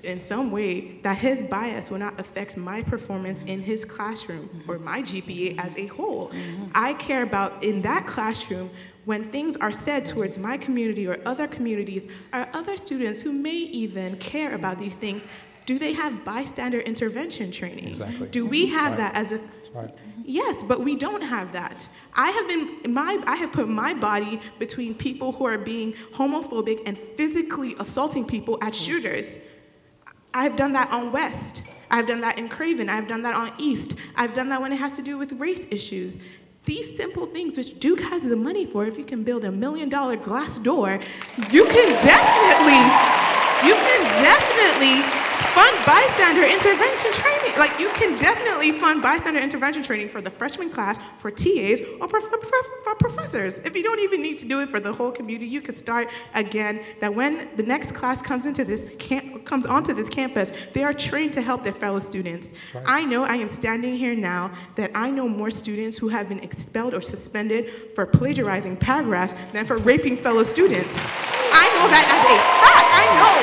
in some way that his bias will not affect my performance in his classroom or my GPA as a whole. I care about in that classroom when things are said towards my community or other communities, are other students who may even care about these things, do they have bystander intervention training? Exactly. Do we have that as a... That's right. Yes, but we don't have that. I have put my body between people who are being homophobic and physically assaulting people at shooters. I've done that on West. I've done that in Craven. I've done that on East. I've done that when it has to do with race issues. These simple things, which Duke has the money for, if you can build $1 million glass door, you can definitely fund bystander intervention training. Like, you can definitely fund bystander intervention training for the freshman class, for TAs, or for professors. If you don't even need to do it for the whole community, you could start again, that when the next class comes onto this campus, they are trained to help their fellow students. Right. I know I am standing here now that I know more students who have been expelled or suspended for plagiarizing paragraphs than for raping fellow students. I know that as a fact. I know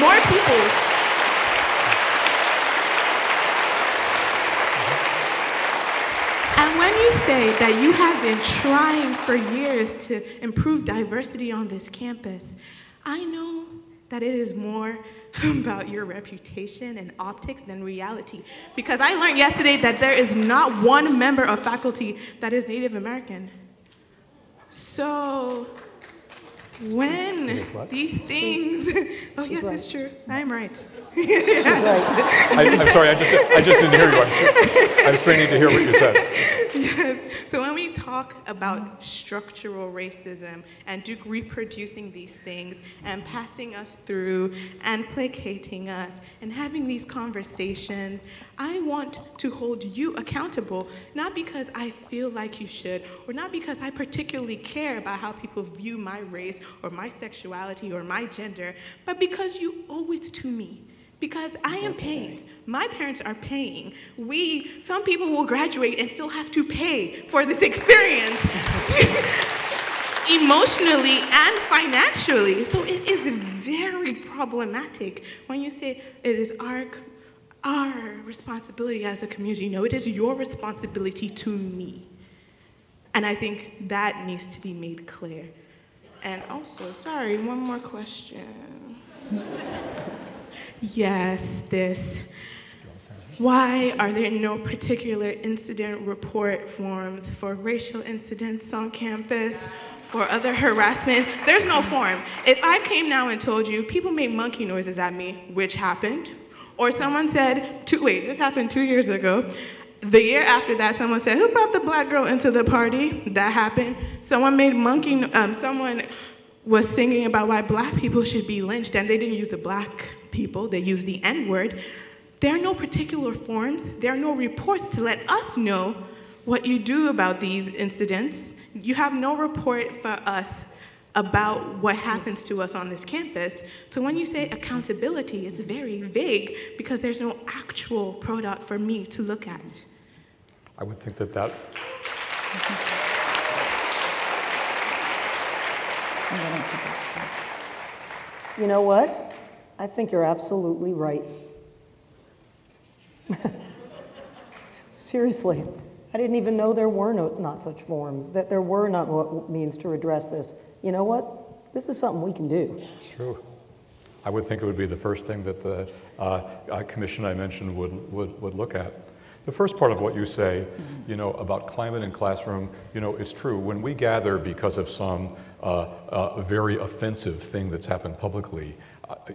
more people. And when you say that you have been trying for years to improve diversity on this campus, I know that it is more about your reputation and optics than reality. Because I learned yesterday that there is not one member of faculty that is Native American. So when these things, oh yes, right. it's true, I'm right. She's right. I'm sorry, I just didn't hear you. I'm straining to hear what you said. Yes. So when we talk about structural racism and Duke reproducing these things and passing us through and placating us and having these conversations, I want to hold you accountable, not because I feel like you should, or not because I particularly care about how people view my race or my sexuality or my gender, but because you owe it to me. Because I am paying. My parents are paying. Some people will graduate and still have to pay for this experience, emotionally and financially. So it is very problematic when you say it is our responsibility as a community. No, it is your responsibility to me. And I think that needs to be made clear. And also, sorry, one more question. Yes, this. Why are there no particular incident report forms for racial incidents on campus, for other harassment? There's no form. If I came now and told you people made monkey noises at me, which happened, or someone said, wait, this happened 2 years ago. The year after that, someone said, who brought the black girl into the party? That happened. Someone was singing about why black people should be lynched, and they didn't use the black people, they used the N-word. There are no particular forms, there are no reports to let us know what you do about these incidents. You have no report for us about what happens to us on this campus. So when you say accountability, it's very vague because there's no actual product for me to look at. I would think that You know what? I think you're absolutely right. Seriously, I didn't even know there were not such forms, that there were not what means to redress this. You know what? This is something we can do. It's true. I would think it would be the first thing that the commission I mentioned would look at. The first part of what you say, about climate in classroom, it's true. When we gather because of some very offensive thing that's happened publicly,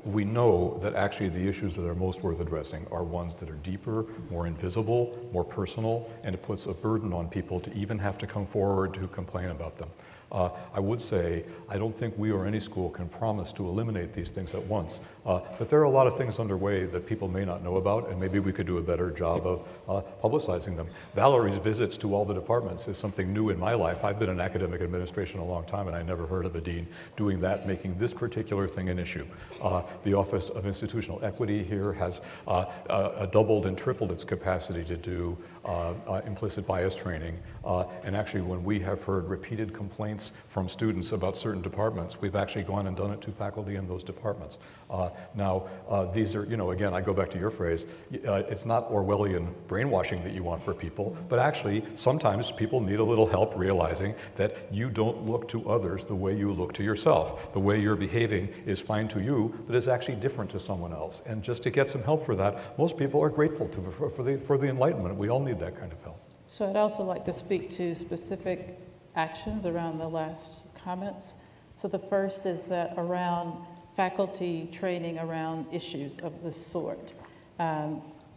we know that actually the issues that are most worth addressing are ones that are deeper, more invisible, more personal, and it puts a burden on people to even have to come forward to complain about them. I would say, I don't think we or any school can promise to eliminate these things at once, but there are a lot of things underway that people may not know about, and maybe we could do a better job of publicizing them. Valerie's visits to all the departments is something new in my life. I've been in academic administration a long time, and I never heard of a dean doing that, making this particular thing an issue. The Office of Institutional Equity here has doubled and tripled its capacity to do implicit bias training, and actually when we have heard repeated complaints from students about certain departments, we've actually gone and done it to faculty in those departments. Now, these are, you know, again, I go back to your phrase, it's not Orwellian brainwashing that you want for people, but actually sometimes people need a little help realizing that you don't look to others the way you look to yourself. The way you're behaving is fine to you, but is actually different to someone else. And just to get some help for that, most people are grateful for the enlightenment. We all need that kind of help. So I'd also like to speak to specific actions around the last comments. So the first is that around faculty training around issues of this sort.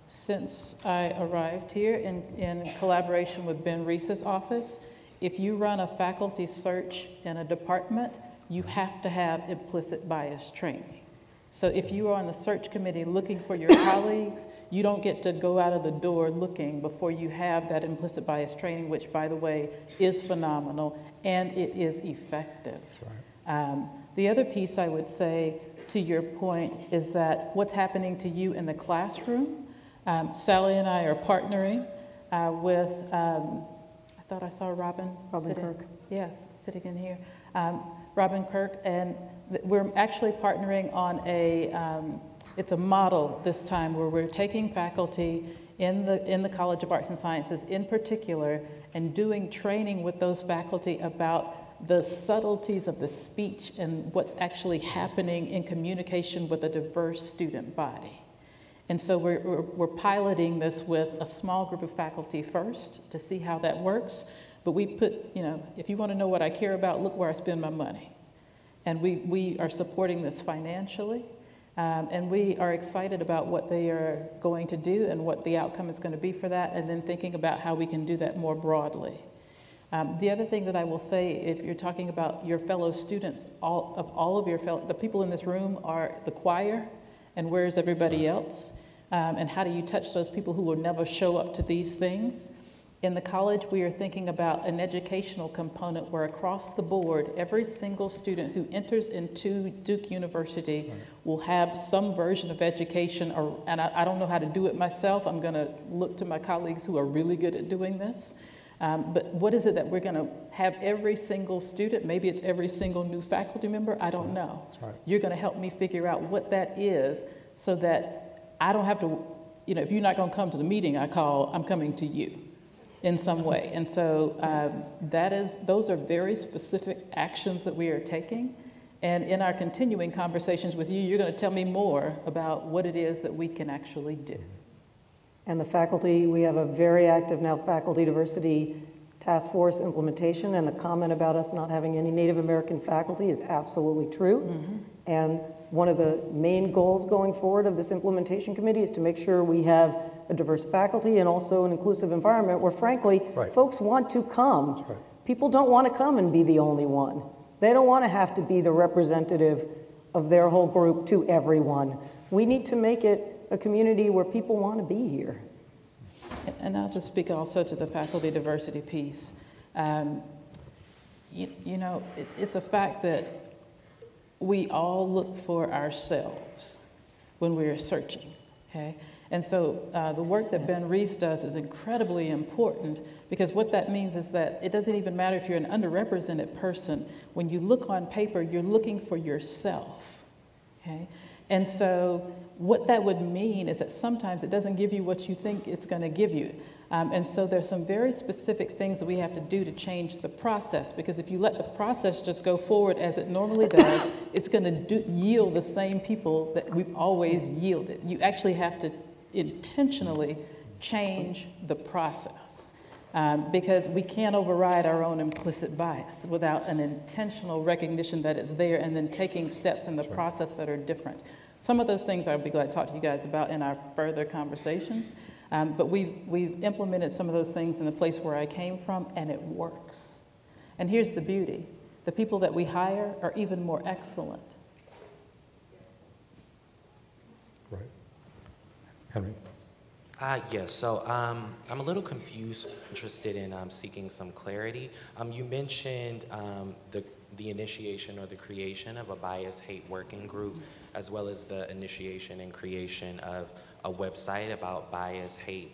Since I arrived here in collaboration with Ben Reese's office, if you run a faculty search in a department, you have to have implicit bias training. So if you are on the search committee looking for your colleagues, you don't get to go out of the door looking before you have that implicit bias training, which, by the way, is phenomenal and it is effective. Right. The other piece I would say, to your point, is that what's happening to you in the classroom. Sally and I are partnering with, I thought I saw Robin Kirk. Yes, sitting in here. Robin Kirk, and we're actually partnering on it's a model this time where we're taking faculty in the College of Arts and Sciences in particular and doing training with those faculty about the subtleties of the speech and what's actually happening in communication with a diverse student body. And so we're piloting this with a small group of faculty first to see how that works. But we put, you know, if you want to know what I care about, look where I spend my money. And we are supporting this financially. And we are excited about what they are going to do and what the outcome is going to be for that, and then thinking about how we can do that more broadly. The other thing that I will say, if you're talking about your fellow students, all of your the people in this room are the choir, and where's everybody else? And how do you touch those people who will never show up to these things? In the college, we are thinking about an educational component where across the board, every single student who enters into Duke University will have some version of education, and I don't know how to do it myself. I'm going to look to my colleagues who are really good at doing this. But what is it that we're going to have every single student? Maybe it's every single new faculty member. I don't know. That's right. You're going to help me figure out what that is so that I don't have to, you know, if you're not going to come to the meeting I call, I'm coming to you in some way. And so those are very specific actions that we are taking. And in our continuing conversations with you, you're going to tell me more about what it is that we can actually do. And the faculty, we have a very active now faculty diversity task force implementation, and the comment about us not having any Native American faculty is absolutely true. Mm-hmm. And one of the main goals going forward of this implementation committee is to make sure we have a diverse faculty and also an inclusive environment where, frankly, folks want to come. Right. People don't want to come and be the only one. They don't want to have to be the representative of their whole group to everyone. We need to make it a community where people want to be here. And I'll just speak also to the faculty diversity piece. You know, it's a fact that we all look for ourselves when we're searching, okay? And so the work that Ben Reese does is incredibly important, because what that means is that it doesn't even matter if you're an underrepresented person. When you look on paper, you're looking for yourself, okay? And so what that would mean is that sometimes it doesn't give you what you think it's going to give you. And so there's some very specific things that we have to do to change the process, because if you let the process just go forward as it normally does, it's going to yield the same people that we've always yielded. You actually have to intentionally change the process, because we can't override our own implicit bias without an intentional recognition that it's there and then taking steps in the process that are different. Some of those things I'd be glad to talk to you guys about in our further conversations, but we've implemented some of those things in the place where I came from, and it works. And here's the beauty. the people that we hire are even more excellent. Right. Henry? Yes, so I'm a little confused, interested in seeking some clarity. You mentioned the initiation or the creation of a bias hate working group, as well as the initiation and creation of a website about bias hate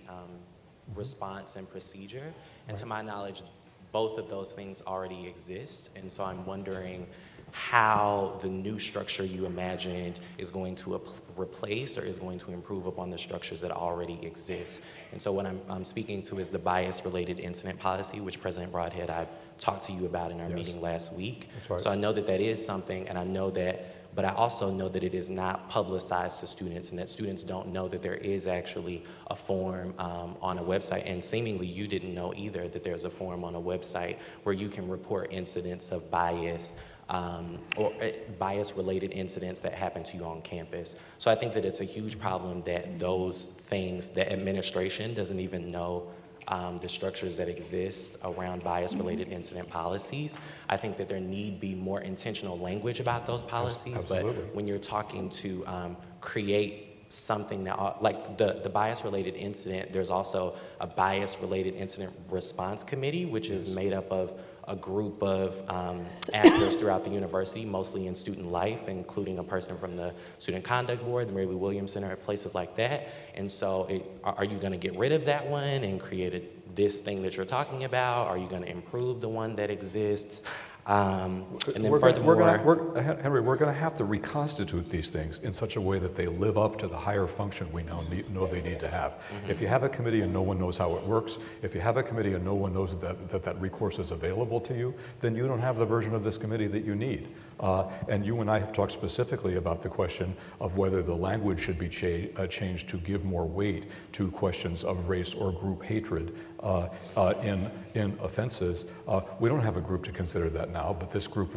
response and procedure. And to my knowledge, both of those things already exist. And so I'm wondering how the new structure you imagined is going to replace or is going to improve upon the structures that already exist. And so what I'm speaking to is the bias-related incident policy, which President Brodhead, I talked to you about in our meeting last week. That's right. So I know that that is something, and I know that, but I also know that it is not publicized to students, and that students don't know that there is actually a form on a website, and seemingly you didn't know either that there's a form on a website where you can report incidents of bias or bias-related incidents that happen to you on campus. So I think that it's a huge problem that those things, that administration doesn't even know the structures that exist around bias-related incident policies. I think that there need be more intentional language about those policies, but when you're talking to create something that, like the bias-related incident, there's also a bias-related incident response committee, which is made up of a group of actors throughout the university, mostly in student life, including a person from the Student Conduct Board, the Mary Lou Williams Center, places like that. And so are you gonna get rid of that one and create this thing that you're talking about? Are you gonna improve the one that exists? And then Henry, we're going to have to reconstitute these things in such a way that they live up to the higher function we now know they need to have. If you have a committee and no one knows how it works, if you have a committee and no one knows that recourse is available to you, then you don't have the version of this committee that you need. And you and I have talked specifically about the question of whether the language should be changed to give more weight to questions of race or group hatred in offenses. We don't have a group to consider that now, but this group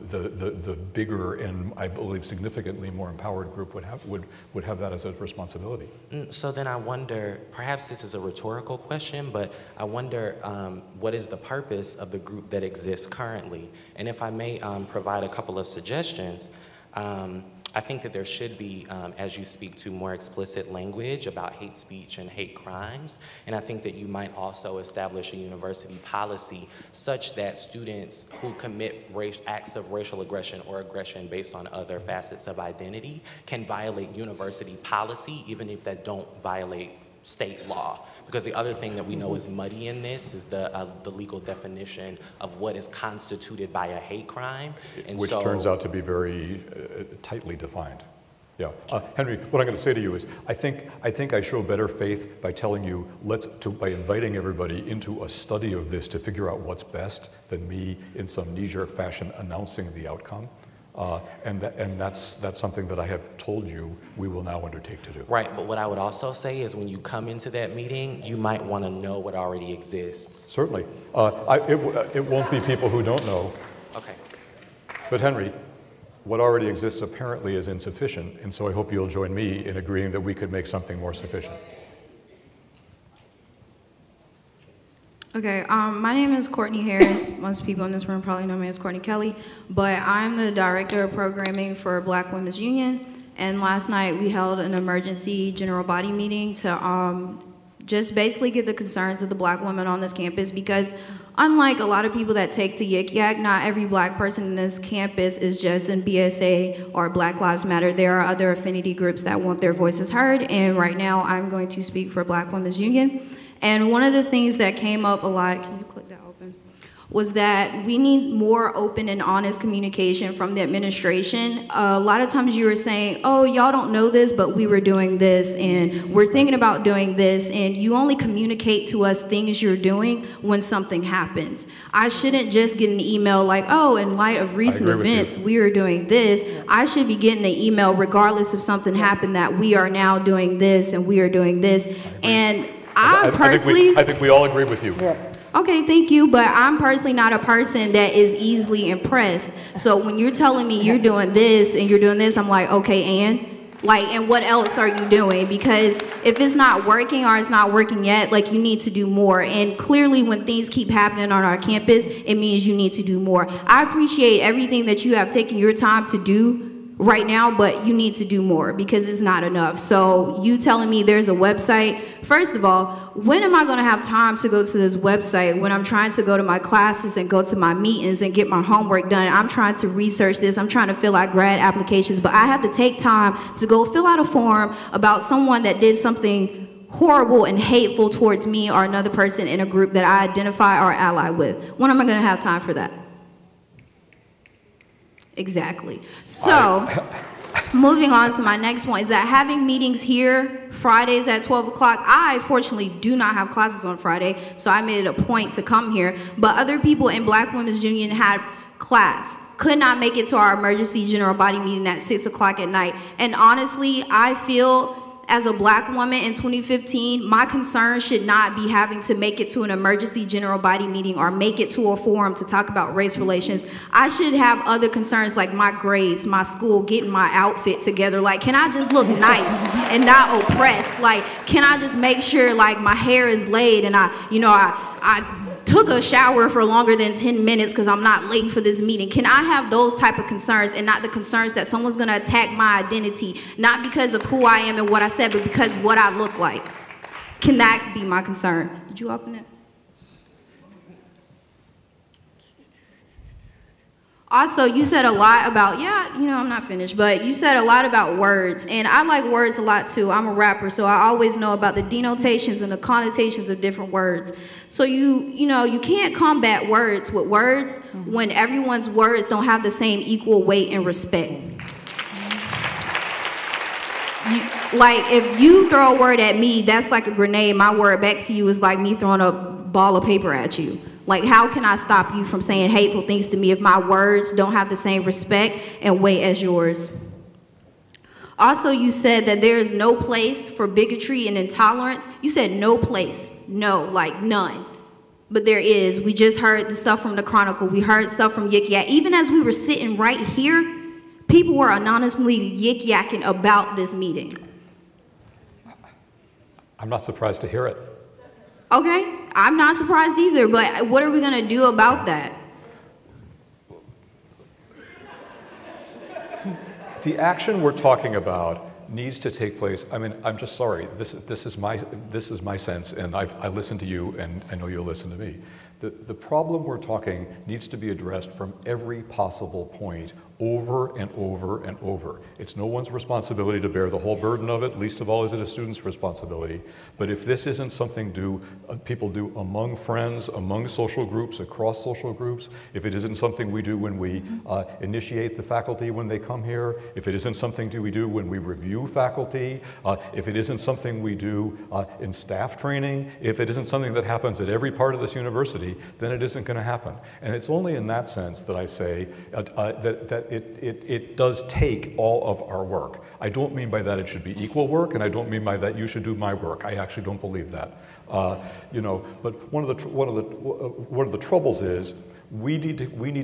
the bigger and I believe significantly more empowered group would have that as a responsibility. So then I wonder, perhaps this is a rhetorical question, but I wonder what is the purpose of the group that exists currently? And if I may provide a couple of suggestions, I think that there should be, as you speak to, more explicit language about hate speech and hate crimes. And I think that you might also establish a university policy such that students who commit acts of racial aggression or aggression based on other facets of identity can violate university policy, even if they don't violate state law. Because the other thing that we know is muddy in this is the legal definition of what is constituted by a hate crime. And which turns out to be very tightly defined. Yeah, Henry, what I'm going to say to you is, I think I show better faith by telling you, by inviting everybody into a study of this to figure out what's best than me in some knee-jerk fashion announcing the outcome. And that's something that I have told you we will now undertake to do. Right, but what I would also say is when you come into that meeting, you might want to know what already exists. Certainly. It won't be people who don't know. Okay. But Henry, what already exists apparently is insufficient, and so I hope you'll join me in agreeing that we could make something more sufficient. Okay, my name is Courtney Harris. Most people in this room probably know me as Courtney Kelly, but I'm the Director of Programming for Black Women's Union, and last night we held an emergency general body meeting to just basically get the concerns of the Black women on this campus, because unlike a lot of people that take to Yik Yak, not every Black person in this campus is just in BSA or Black Lives Matter. There are other affinity groups that want their voices heard, and right now I'm going to speak for Black Women's Union. And one of the things that came up a lot, can you click that open, was that we need more open and honest communication from the administration. A lot of times you were saying, oh, y'all don't know this, but we were doing this, and we're thinking about doing this, and you only communicate to us things you're doing when something happens. I shouldn't just get an email like, oh, in light of recent events, we are doing this. I should be getting an email regardless if something happened that we are now doing this and we are doing this. And I think we all agree with you. Yeah. Okay, thank you, but I'm personally not a person that is easily impressed. So when you're telling me you're doing this and you're doing this, I'm like, okay, and? Like, and what else are you doing? Because if it's not working or it's not working yet, like, you need to do more. And clearly when things keep happening on our campus, it means you need to do more. I appreciate everything that you have taken your time to do right now, but you need to do more because it's not enough. So you telling me there's a website, first of all, when am I going to have time to go to this website when I'm trying to go to my classes and go to my meetings and get my homework done? I'm trying to research this. I'm trying to fill out grad applications, but I have to take time to go fill out a form about someone that did something horrible and hateful towards me or another person in a group that I identify or ally with. When am I going to have time for that? Exactly. So, moving on to my next point is that having meetings here Fridays at 12 o'clock, I fortunately do not have classes on Friday, so I made it a point to come here. But other people in Black Women's Union had class, could not make it to our emergency general body meeting at 6 o'clock at night. And honestly, I feel as a Black woman in 2015, my concern should not be having to make it to an emergency general body meeting or make it to a forum to talk about race relations. I should have other concerns like my grades, my school, getting my outfit together. Like, can I just look nice and not oppressed? Like, can I just make sure like my hair is laid and I took a shower for longer than 10 minutes because I'm not late for this meeting? Can I have those type of concerns and not the concerns that someone's going to attack my identity, not because of who I am and what I said, but because of what I look like? Can that be my concern? Did you open it? Also, you said a lot about, I'm not finished, but you said a lot about words, and I like words a lot too. I'm a rapper, so I always know about the denotations and the connotations of different words. So you can't combat words with words when everyone's words don't have the same equal weight and respect. Like, if you throw a word at me, that's like a grenade. My word back to you is like me throwing a ball of paper at you. Like, how can I stop you from saying hateful things to me if my words don't have the same respect and weight as yours? Also, you said that there is no place for bigotry and intolerance. You said no place. No, like none. But there is. We just heard the stuff from the Chronicle. We heard stuff from Yik Yak. Even as we were sitting right here, people were anonymously yik yakking about this meeting. I'm not surprised to hear it. Okay, I'm not surprised either, but what are we going to do about that? The action we're talking about needs to take place. I mean, I'm just sorry. This is my sense, and I listen to you, and I know you'll listen to me. The problem we're talking needs to be addressed from every possible point, over and over and over. It's no one's responsibility to bear the whole burden of it, least of all is it a student's responsibility. But if this isn't something people do among friends, among social groups, across social groups, if it isn't something we do when we initiate the faculty when they come here, if it isn't something we do when we review faculty, if it isn't something we do in staff training, if it isn't something that happens at every part of this university, then it isn't going to happen. And it's only in that sense that I say that it does take all of our work. I don't mean by that it should be equal work, and I don't mean by that you should do my work. I actually don't believe that. But one of the troubles is we need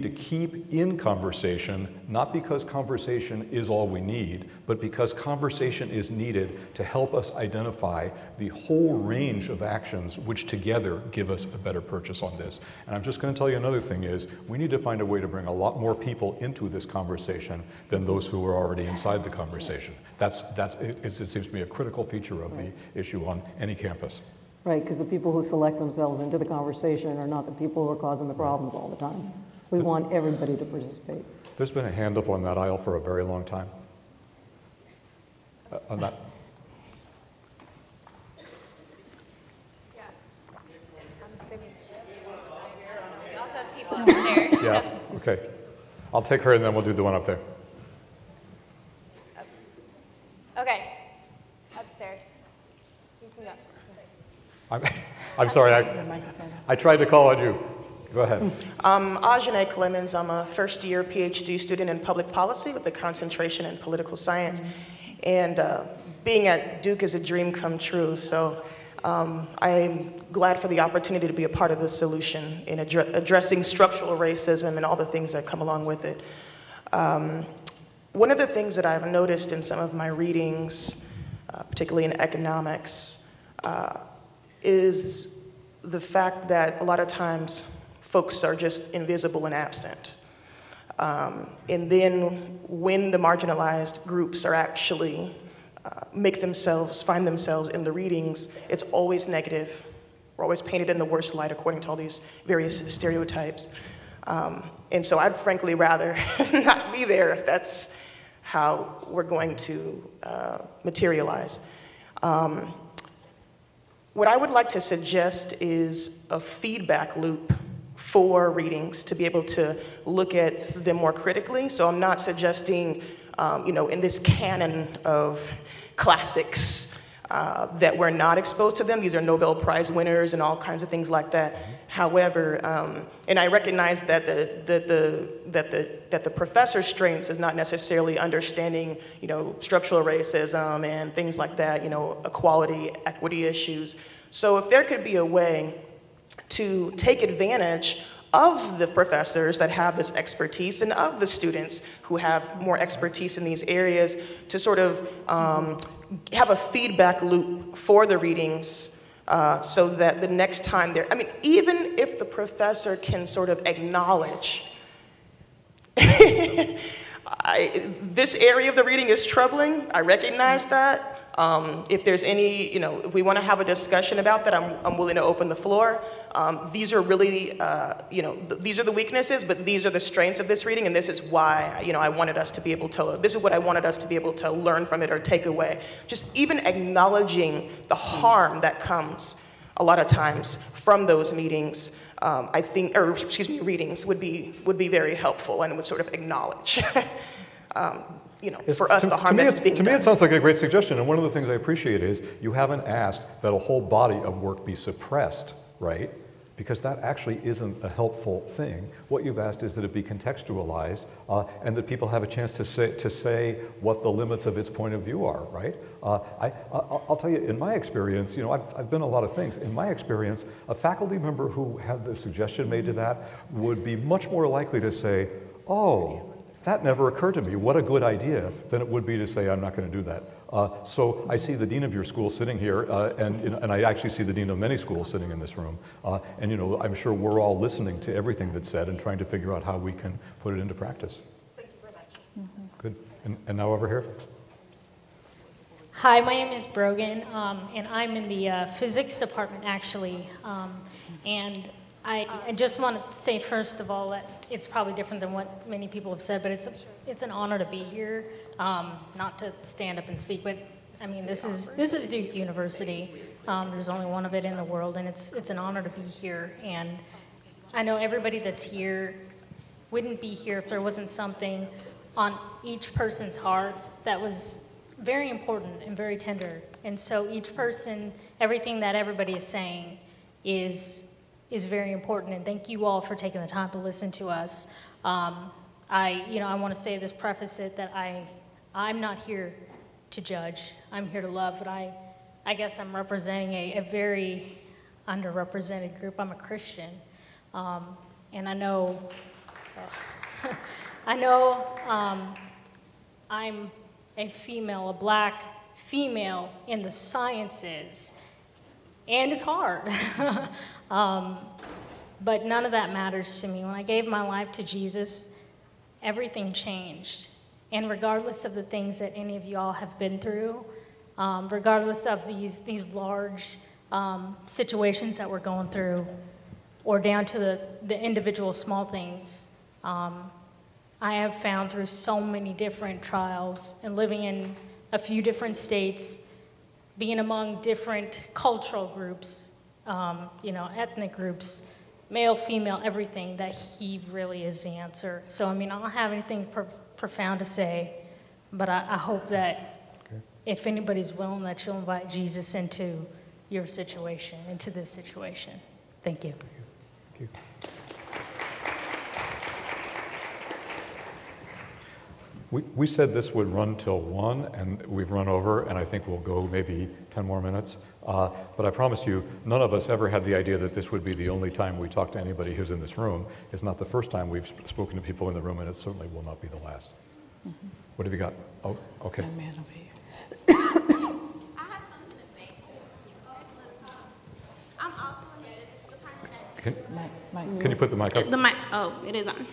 to keep in conversation, not because conversation is all we need, but because conversation is needed to help us identify the whole range of actions which together give us a better purchase on this. And I'm just going to tell you another thing is, we need to find a way to bring a lot more people into this conversation than those who are already inside the conversation. It seems to me a critical feature of the issue on any campus. Right, because the people who select themselves into the conversation are not the people who are causing the problems all the time. We want everybody to participate. There's been a hand up on that aisle for a very long time. On that. Yeah. I'm sitting. We also have people upstairs. Yeah, okay. I'll take her and then we'll do the one up there. Okay. Upstairs. You can go. I'm sorry, I tried to call on you. Go ahead. Ajane Clemens, I'm a first-year PhD student in public policy with a concentration in political science. And being at Duke is a dream come true, so I'm glad for the opportunity to be a part of the solution in addressing structural racism and all the things that come along with it. one of the things that I've noticed in some of my readings, particularly in economics, is the fact that a lot of times folks are just invisible and absent. And then when the marginalized groups are actually find themselves in the readings, it's always negative. We're always painted in the worst light according to all these various stereotypes. And so I'd frankly rather not be there if that's how we're going to materialize. What I would like to suggest is a feedback loop for readings to be able to look at them more critically. So I'm not suggesting, in this canon of classics that we're not exposed to them. These are Nobel Prize winners and all kinds of things like that. However, and I recognize that the professor's strengths is not necessarily understanding, structural racism and things like that, equality, equity issues. So if there could be a way to take advantage of the professors that have this expertise and of the students who have more expertise in these areas to sort of have a feedback loop for the readings so that the next time even if the professor can sort of acknowledge this area of the reading is troubling, I recognize that. If there's any, if we want to have a discussion about that, I'm willing to open the floor. These are really, these are the weaknesses, but these are the strengths of this reading, and this is why, I wanted us to be able to, this is what I wanted us to be able to learn from it or take away. Just even acknowledging the harm that comes a lot of times from those meetings, readings would be very helpful and would sort of acknowledge. For us, the harm that's being done. To me, it sounds like a great suggestion, and one of the things I appreciate is you haven't asked that a whole body of work be suppressed, right? Because that actually isn't a helpful thing. What you've asked is that it be contextualized and that people have a chance to say what the limits of its point of view are, right? I'll tell you, in my experience, I've been a lot of things. In my experience, a faculty member who had the suggestion made to that would be much more likely to say, oh, that never occurred to me. What a good idea, than it would be to say, I'm not going to do that. So I see the dean of your school sitting here, and I actually see the dean of many schools sitting in this room. And I'm sure we're all listening to everything that's said and trying to figure out how we can put it into practice. Thank you very much. Mm-hmm. Good. And now over here. Hi, my name is Brogan, and I'm in the physics department, actually. And I just want to say, first of all, that it's probably different than what many people have said, but it's an honor to be here. Not to stand up and speak, but I mean, this is Duke University. There's only one of it in the world, and it's an honor to be here. And I know everybody that's here wouldn't be here if there wasn't something on each person's heart that was very important and very tender. And so each person, everything that everybody is saying is very important, and thank you all for taking the time to listen to us. I want to say this, preface it, that I'm not here to judge. I'm here to love, but I guess I'm representing a very underrepresented group. I'm a Christian, and I know I'm a female, a black female in the sciences, and it's hard. But none of that matters to me. When I gave my life to Jesus, everything changed. And regardless of the things that any of you all have been through, regardless of these large situations that we're going through, or down to the individual small things, I have found through so many different trials and living in a few different states, being among different cultural groups, ethnic groups, male, female, everything, that he really is the answer. So, I don't have anything profound to say, but I hope that if anybody's willing, that you'll invite Jesus into your situation, into this situation. Thank you. Thank you. We said this would run till 1, and we've run over, and I think we'll go maybe 10 more minutes. But I promise you, none of us ever had the idea that this would be the only time we talk to anybody who's in this room. It's not the first time we've spoken to people in the room, and it certainly will not be the last. What have you got? Oh, okay. That man over here. I have something to say. I'm also in the physics department. Can you put the mic up? The mic. Oh, it is on.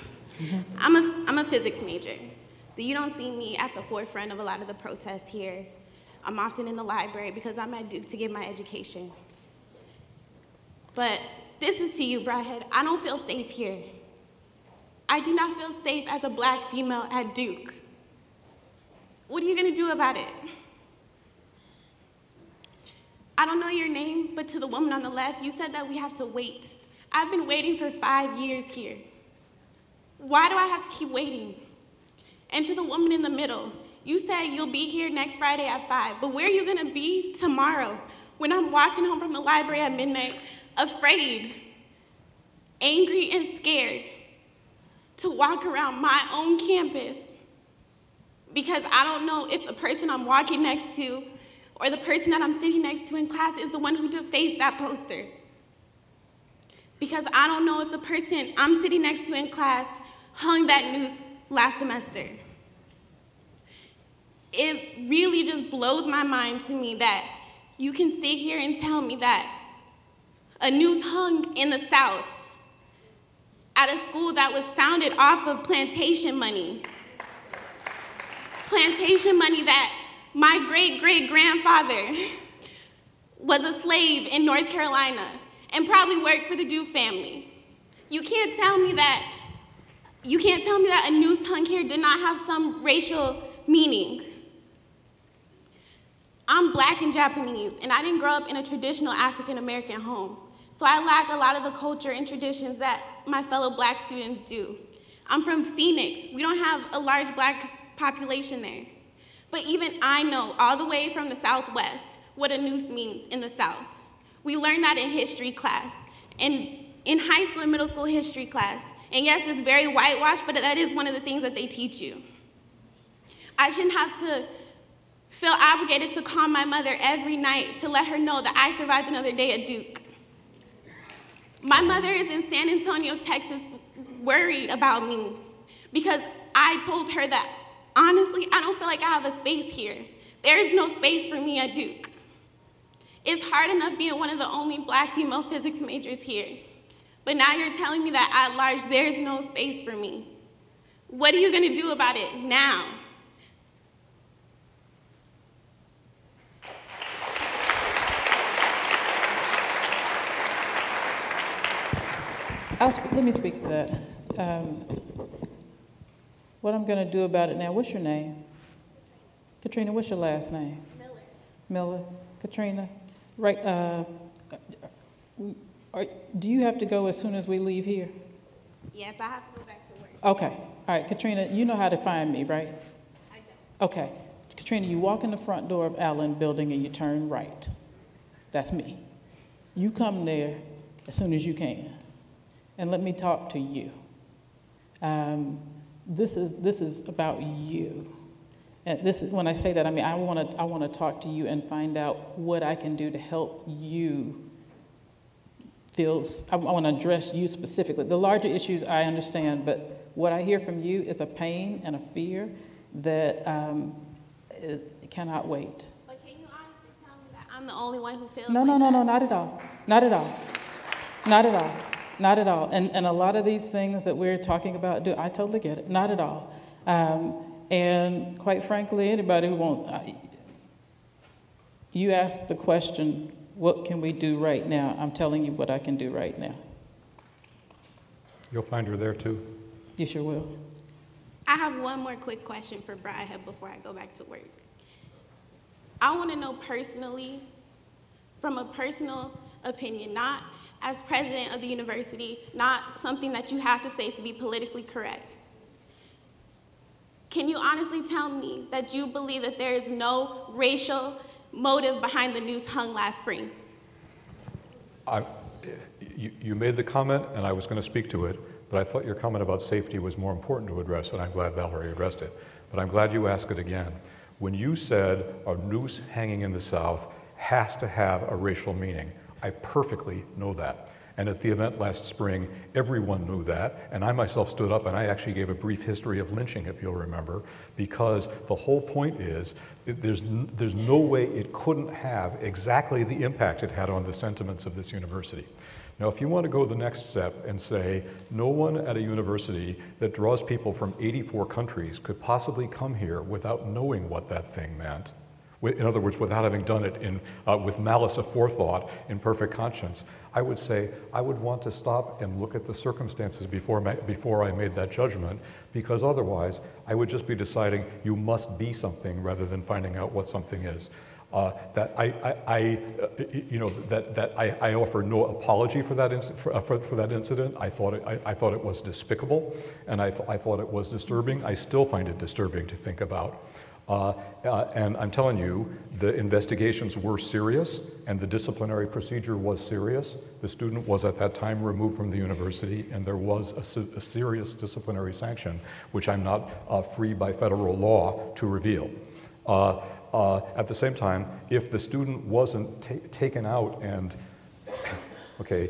I'm a physics major, so you don't see me at the forefront of a lot of the protests here. I'm often in the library because I'm at Duke to get my education. But this is to you, Brodhead. I don't feel safe here. I do not feel safe as a black female at Duke. What are you gonna do about it? I don't know your name, but to the woman on the left, you said that we have to wait. I've been waiting for 5 years here. Why do I have to keep waiting? And to the woman in the middle, you said you'll be here next Friday at 5, but where are you gonna be tomorrow when I'm walking home from the library at midnight, afraid, angry and scared to walk around my own campus because I don't know if the person I'm walking next to or the person that I'm sitting next to in class is the one who defaced that poster. Because I don't know if the person I'm sitting next to in class hung that noose last semester. It really just blows my mind to me that you can sit here and tell me that a noose hung in the South at a school that was founded off of plantation money. Plantation money that my great-great-grandfather was a slave in North Carolina and probably worked for the Duke family. You can't tell me that a noose hung here did not have some racial meaning. I'm black and Japanese, and I didn't grow up in a traditional African-American home. So I lack a lot of the culture and traditions that my fellow black students do. I'm from Phoenix. We don't have a large black population there. But even I know, all the way from the Southwest, what a noose means in the South. We learned that in history class, and in high school and middle school history class. And yes, it's very whitewashed, but that is one of the things that they teach you. I shouldn't have to feel obligated to call my mother every night to let her know that I survived another day at Duke. My mother is in San Antonio, Texas, worried about me because I told her that, honestly, I don't feel like I have a space here. There is no space for me at Duke. It's hard enough being one of the only black female physics majors here. But now you're telling me that at large, there's no space for me. What are you gonna do about it now? Let me speak to that. What I'm going to do about it now, what's your name? Katrina, what's your last name? Miller. Miller. Katrina, right, do you have to go as soon as we leave here? Yes, I have to go back to work. Okay. All right, Katrina, you know how to find me, right? I don't. Okay. Katrina, you walk in the front door of Allen Building and you turn right. That's me. You come there as soon as you can. And let me talk to you. This is about you. And this is, when I say that, I mean I want to talk to you and find out what I can do to help you feel. I want to address you specifically. The larger issues I understand, but what I hear from you is a pain and a fear that it cannot wait. But can you honestly tell me that I'm the only one who feels No, like no, no, that? no, not at all. Not at all. Not at all. Not at all. And a lot of these things that we're talking about, I totally get it. Not at all. And quite frankly, anybody who wants, you ask the question, what can we do right now? I'm telling you what I can do right now. You'll find her there too. You sure will. I have one more quick question for Brodhead before I go back to work. I want to know personally, from a personal opinion, not as president of the university, not something that you have to say to be politically correct. Can you honestly tell me that you believe that there is no racial motive behind the noose hung last spring? You made the comment, and I was going to speak to it, but I thought your comment about safety was more important to address, and I'm glad Valerie addressed it. But I'm glad you asked it again. When you said a noose hanging in the South has to have a racial meaning, I perfectly know that. And at the event last spring, everyone knew that, and I myself stood up and I actually gave a brief history of lynching, if you'll remember, because the whole point is there's no way it couldn't have exactly the impact it had on the sentiments of this university. Now, if you want to go the next step and say, no one at a university that draws people from 84 countries could possibly come here without knowing what that thing meant, in other words, without having done it with malice aforethought, in perfect conscience, I would say I would want to stop and look at the circumstances before I made that judgment, because otherwise I would just be deciding you must be something rather than finding out what something is. That I offer no apology for that incident. I thought it was despicable, and I thought it was disturbing. I still find it disturbing to think about. And I'm telling you, the investigations were serious, and the disciplinary procedure was serious. The student was at that time removed from the university, and there was a serious disciplinary sanction, which I'm not free by federal law to reveal. At the same time, if the student wasn't taken out and, okay,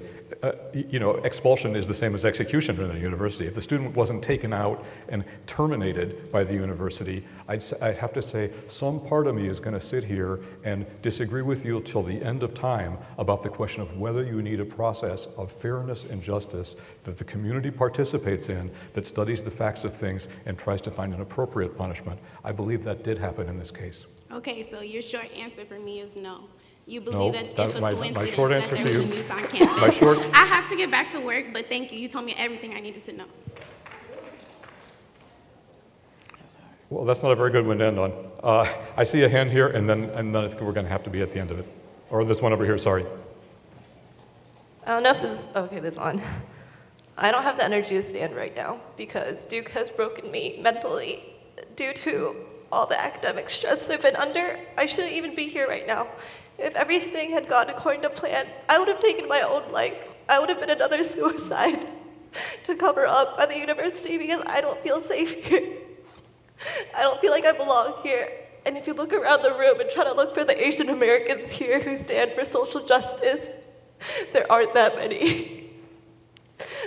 expulsion is the same as execution in a university. If the student wasn't taken out and terminated by the university, I'd have to say some part of me is going to sit here and disagree with you till the end of time about the question of whether you need a process of fairness and justice that the community participates in, that studies the facts of things and tries to find an appropriate punishment. I believe that did happen in this case. Okay, so your short answer for me is no. You believe that it's a coincidence my short answer that to there you, was a news on campus. I have to get back to work, but thank you. You told me everything I needed to know. Well, that's not a very good one to end on. I see a hand here, and then I think we're going to have to be at the end of it. Or this one over here, sorry. I don't know if this is, okay, this is on. I don't have the energy to stand right now because Duke has broken me mentally due to all the academic stress I've been under. I shouldn't even be here right now. If everything had gone according to plan, I would have taken my own life. I would have been another suicide to cover up at the university because I don't feel safe here. I don't feel like I belong here. And if you look around the room and try to look for the Asian Americans here who stand for social justice, there aren't that many.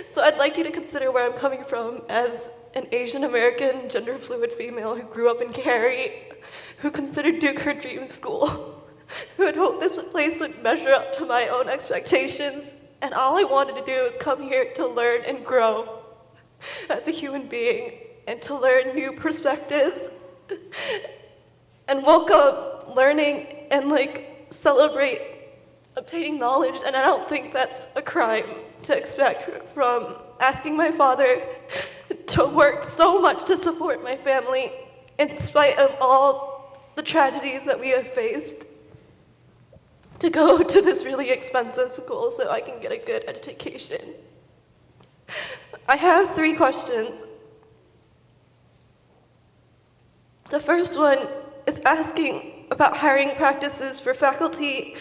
So I'd like you to consider where I'm coming from as an Asian American, gender fluid female who grew up in Cary, who considered Duke her dream school, who had hoped this place would measure up to my own expectations. And all I wanted to do was come here to learn and grow as a human being and to learn new perspectives and welcome learning and celebrate obtaining knowledge. And I don't think that's a crime to expect from asking my father to work so much to support my family in spite of all the tragedies that we have faced, to go to this really expensive school so I can get a good education. I have 3 questions. The first one is asking about hiring practices for faculty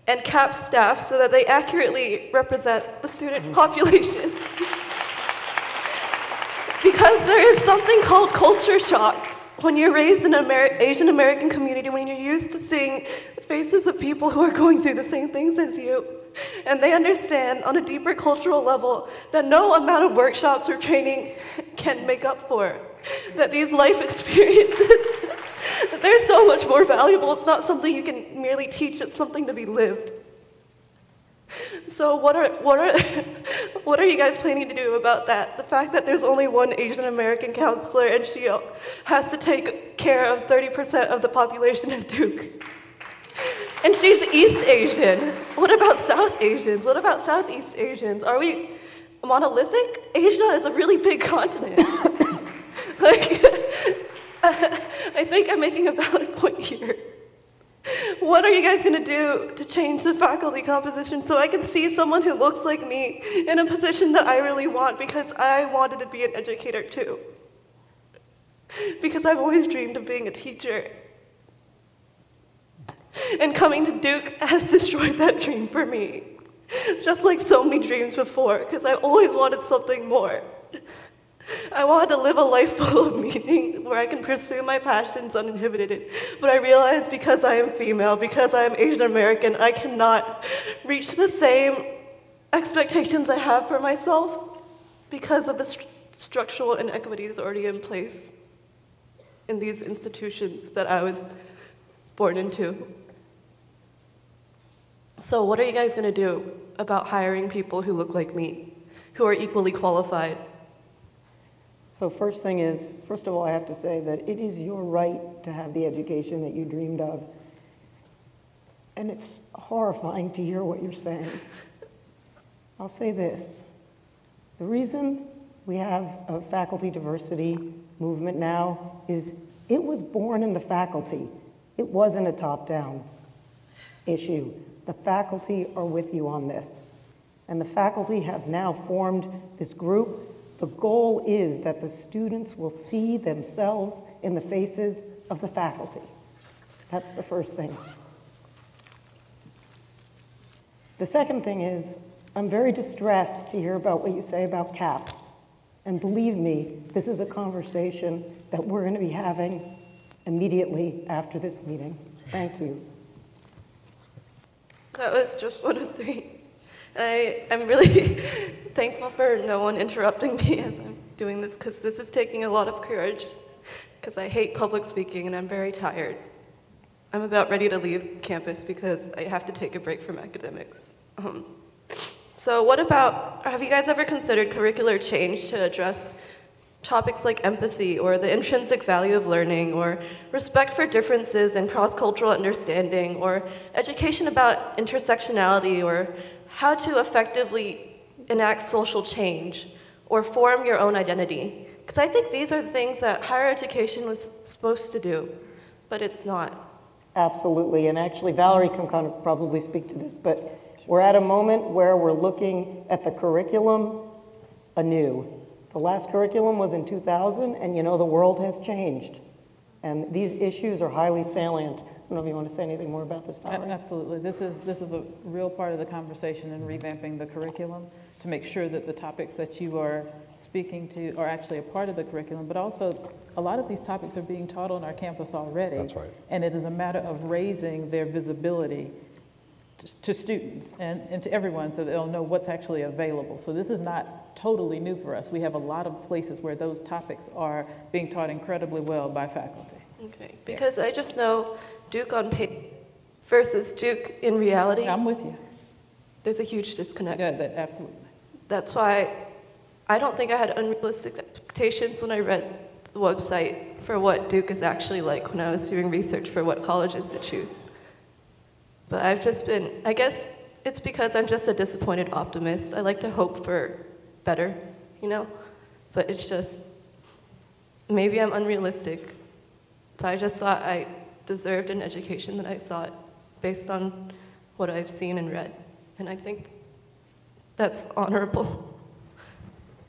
and CAP staff so that they accurately represent the student population. Because there is something called culture shock when you're raised in an Asian American community, when you're used to seeing the faces of people who are going through the same things as you, and they understand on a deeper cultural level that no amount of workshops or training can make up for, that these life experiences, that they're so much more valuable. It's not something you can merely teach, it's something to be lived. So what are you guys planning to do about that? The fact that there's only one Asian American counselor and she has to take care of 30% of the population at Duke. And she's East Asian. What about South Asians? What about Southeast Asians? Are we monolithic? Asia is a really big continent. I think I'm making a valid point here. What are you guys going to do to change the faculty composition so I can see someone who looks like me in a position that I really want, because I wanted to be an educator too. Because I've always dreamed of being a teacher. And coming to Duke has destroyed that dream for me. Just like so many dreams before, because I always wanted something more. I wanted to live a life full of meaning where I can pursue my passions uninhibited. But I realized because I am female, because I am Asian American, I cannot reach the same expectations I have for myself because of the structural inequities already in place in these institutions that I was born into. So what are you guys gonna do about hiring people who look like me, who are equally qualified? So first thing is, first of all, I have to say that it is your right to have the education that you dreamed of. And it's horrifying to hear what you're saying. I'll say this. The reason we have a faculty diversity movement now is it was born in the faculty. It wasn't a top-down issue. The faculty are with you on this. And the faculty have now formed this group. The goal is that the students will see themselves in the faces of the faculty. That's the first thing. The second thing is, I'm very distressed to hear about what you say about caps. And believe me, this is a conversation that we're going to be having immediately after this meeting. Thank you. That was just one of three. I'm really thankful for no one interrupting me as I'm doing this, because this is taking a lot of courage, because I hate public speaking and I'm very tired. I'm about ready to leave campus because I have to take a break from academics. So what about, have you guys ever considered curricular change to address topics like empathy or the intrinsic value of learning or respect for differences and cross-cultural understanding or education about intersectionality or how to effectively enact social change or form your own identity? Because I think these are the things that higher education was supposed to do, but it's not. Absolutely, and actually Valerie can kind of probably speak to this, but we're at a moment where we're looking at the curriculum anew. The last curriculum was in 2000, and you know the world has changed. And these issues are highly salient. I don't know if you want to say anything more about this, Valerie. Absolutely. This is a real part of the conversation in revamping the curriculum to make sure that the topics that you are speaking to are actually a part of the curriculum, but also a lot of these topics are being taught on our campus already. That's right. And it is a matter of raising their visibility to students and to everyone so that they'll know what's actually available. So this is not totally new for us. We have a lot of places where those topics are being taught incredibly well by faculty. Okay, because I just know Duke on paper versus Duke in reality. I'm with you. There's a huge disconnect. Yeah, absolutely. That's why I don't think I had unrealistic expectations when I read the website for what Duke is actually like when I was doing research for what colleges to choose. But I've just been, I guess it's because I'm just a disappointed optimist. I like to hope for better, you know? But it's just, maybe I'm unrealistic, but I just thought I deserved an education that I sought based on what I've seen and read. And I think that's honorable.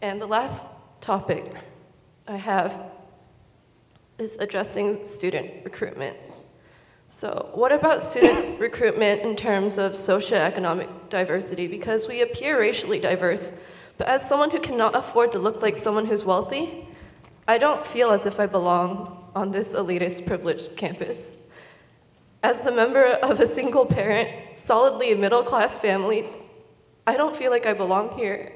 And the last topic I have is addressing student recruitment. So what about student recruitment in terms of socioeconomic diversity? Because we appear racially diverse, but as someone who cannot afford to look like someone who's wealthy, I don't feel as if I belong on this elitist, privileged campus. As the member of a single parent, solidly middle-class family, I don't feel like I belong here.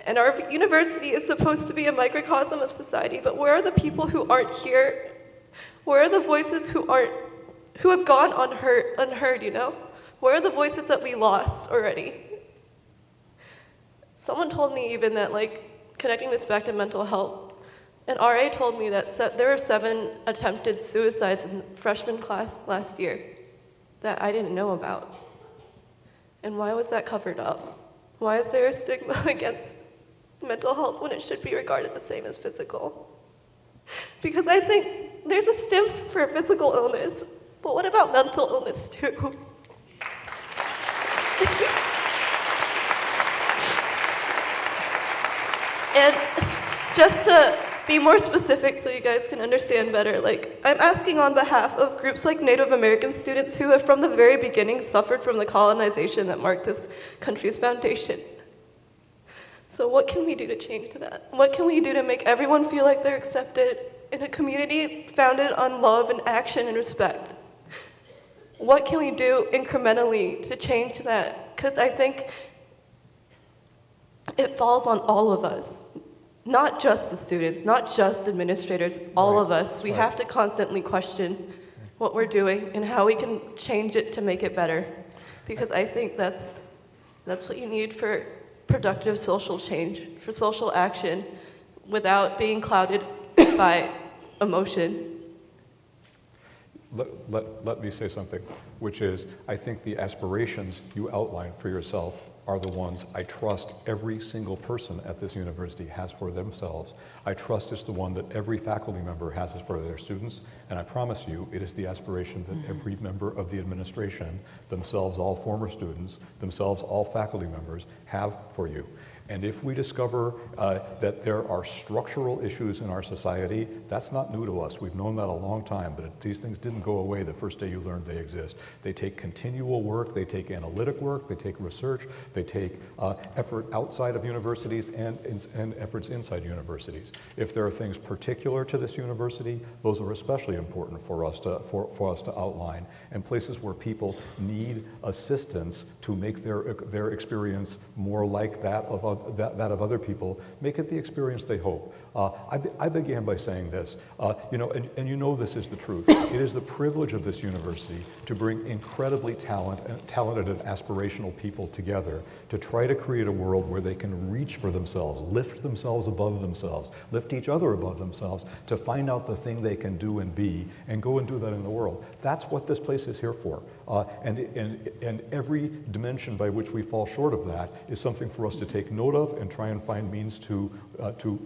And our university is supposed to be a microcosm of society, but where are the people who aren't here? Where are the voices who have gone unheard, you know? Where are the voices that we lost already? Someone told me even that, like, connecting this back to mental health, an RA told me that there were 7 attempted suicides in the freshman class last year that I didn't know about. And why was that covered up? Why is there a stigma against mental health when it should be regarded the same as physical? Because I think there's a stigma for physical illness, but what about mental illness too? And just to be more specific so you guys can understand better, like, I'm asking on behalf of groups like Native American students who have from the very beginning suffered from the colonization that marked this country's foundation. So what can we do to change that? What can we do to make everyone feel like they're accepted in a community founded on love and action and respect? What can we do incrementally to change that? Because I think it falls on all of us, not just the students, not just administrators, it's all of us. We have to constantly question what we're doing and how we can change it to make it better. Because I think that's what you need for productive social change, for social action, without being clouded by emotion. Let me say something, which is, I think the aspirations you outline for yourself are the ones I trust every single person at this university has for themselves. I trust it's the one that every faculty member has for their students, and I promise you it is the aspiration that every member of the administration, themselves all former students, themselves all faculty members, have for you. And if we discover that there are structural issues in our society, that's not new to us. We've known that a long time, but these things didn't go away the first day you learned they exist. They take continual work, they take analytic work, they take research, they take effort outside of universities and efforts inside universities. If there are things particular to this university, those are especially important for us to outline, and places where people need assistance to make their experience more like that of other people, make it the experience they hope. I began by saying this, you know, and you know this is the truth. It is the privilege of this university to bring incredibly talented and aspirational people together to try to create a world where they can reach for themselves, lift themselves above themselves, lift each other above themselves, to find out the thing they can do and be, and go and do that in the world. That's what this place is here for. And every dimension by which we fall short of that is something for us to take note of and try and find means to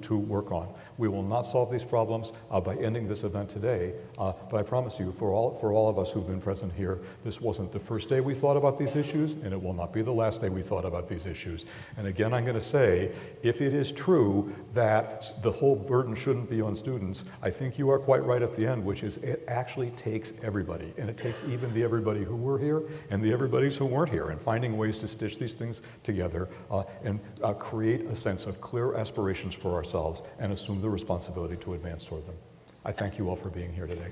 work on. We will not solve these problems by ending this event today, but I promise you, for all of us who've been present here, this wasn't the first day we thought about these issues, and it will not be the last day we thought about these issues. And again, I'm going to say, if it is true that the whole burden shouldn't be on students, I think you are quite right at the end, which is it actually takes everybody, and it takes even the everybody who were here and the everybody's who weren't here, and finding ways to stitch these things together and create a sense of clear aspirations for ourselves and assume the responsibility to advance toward them. I thank you all for being here today.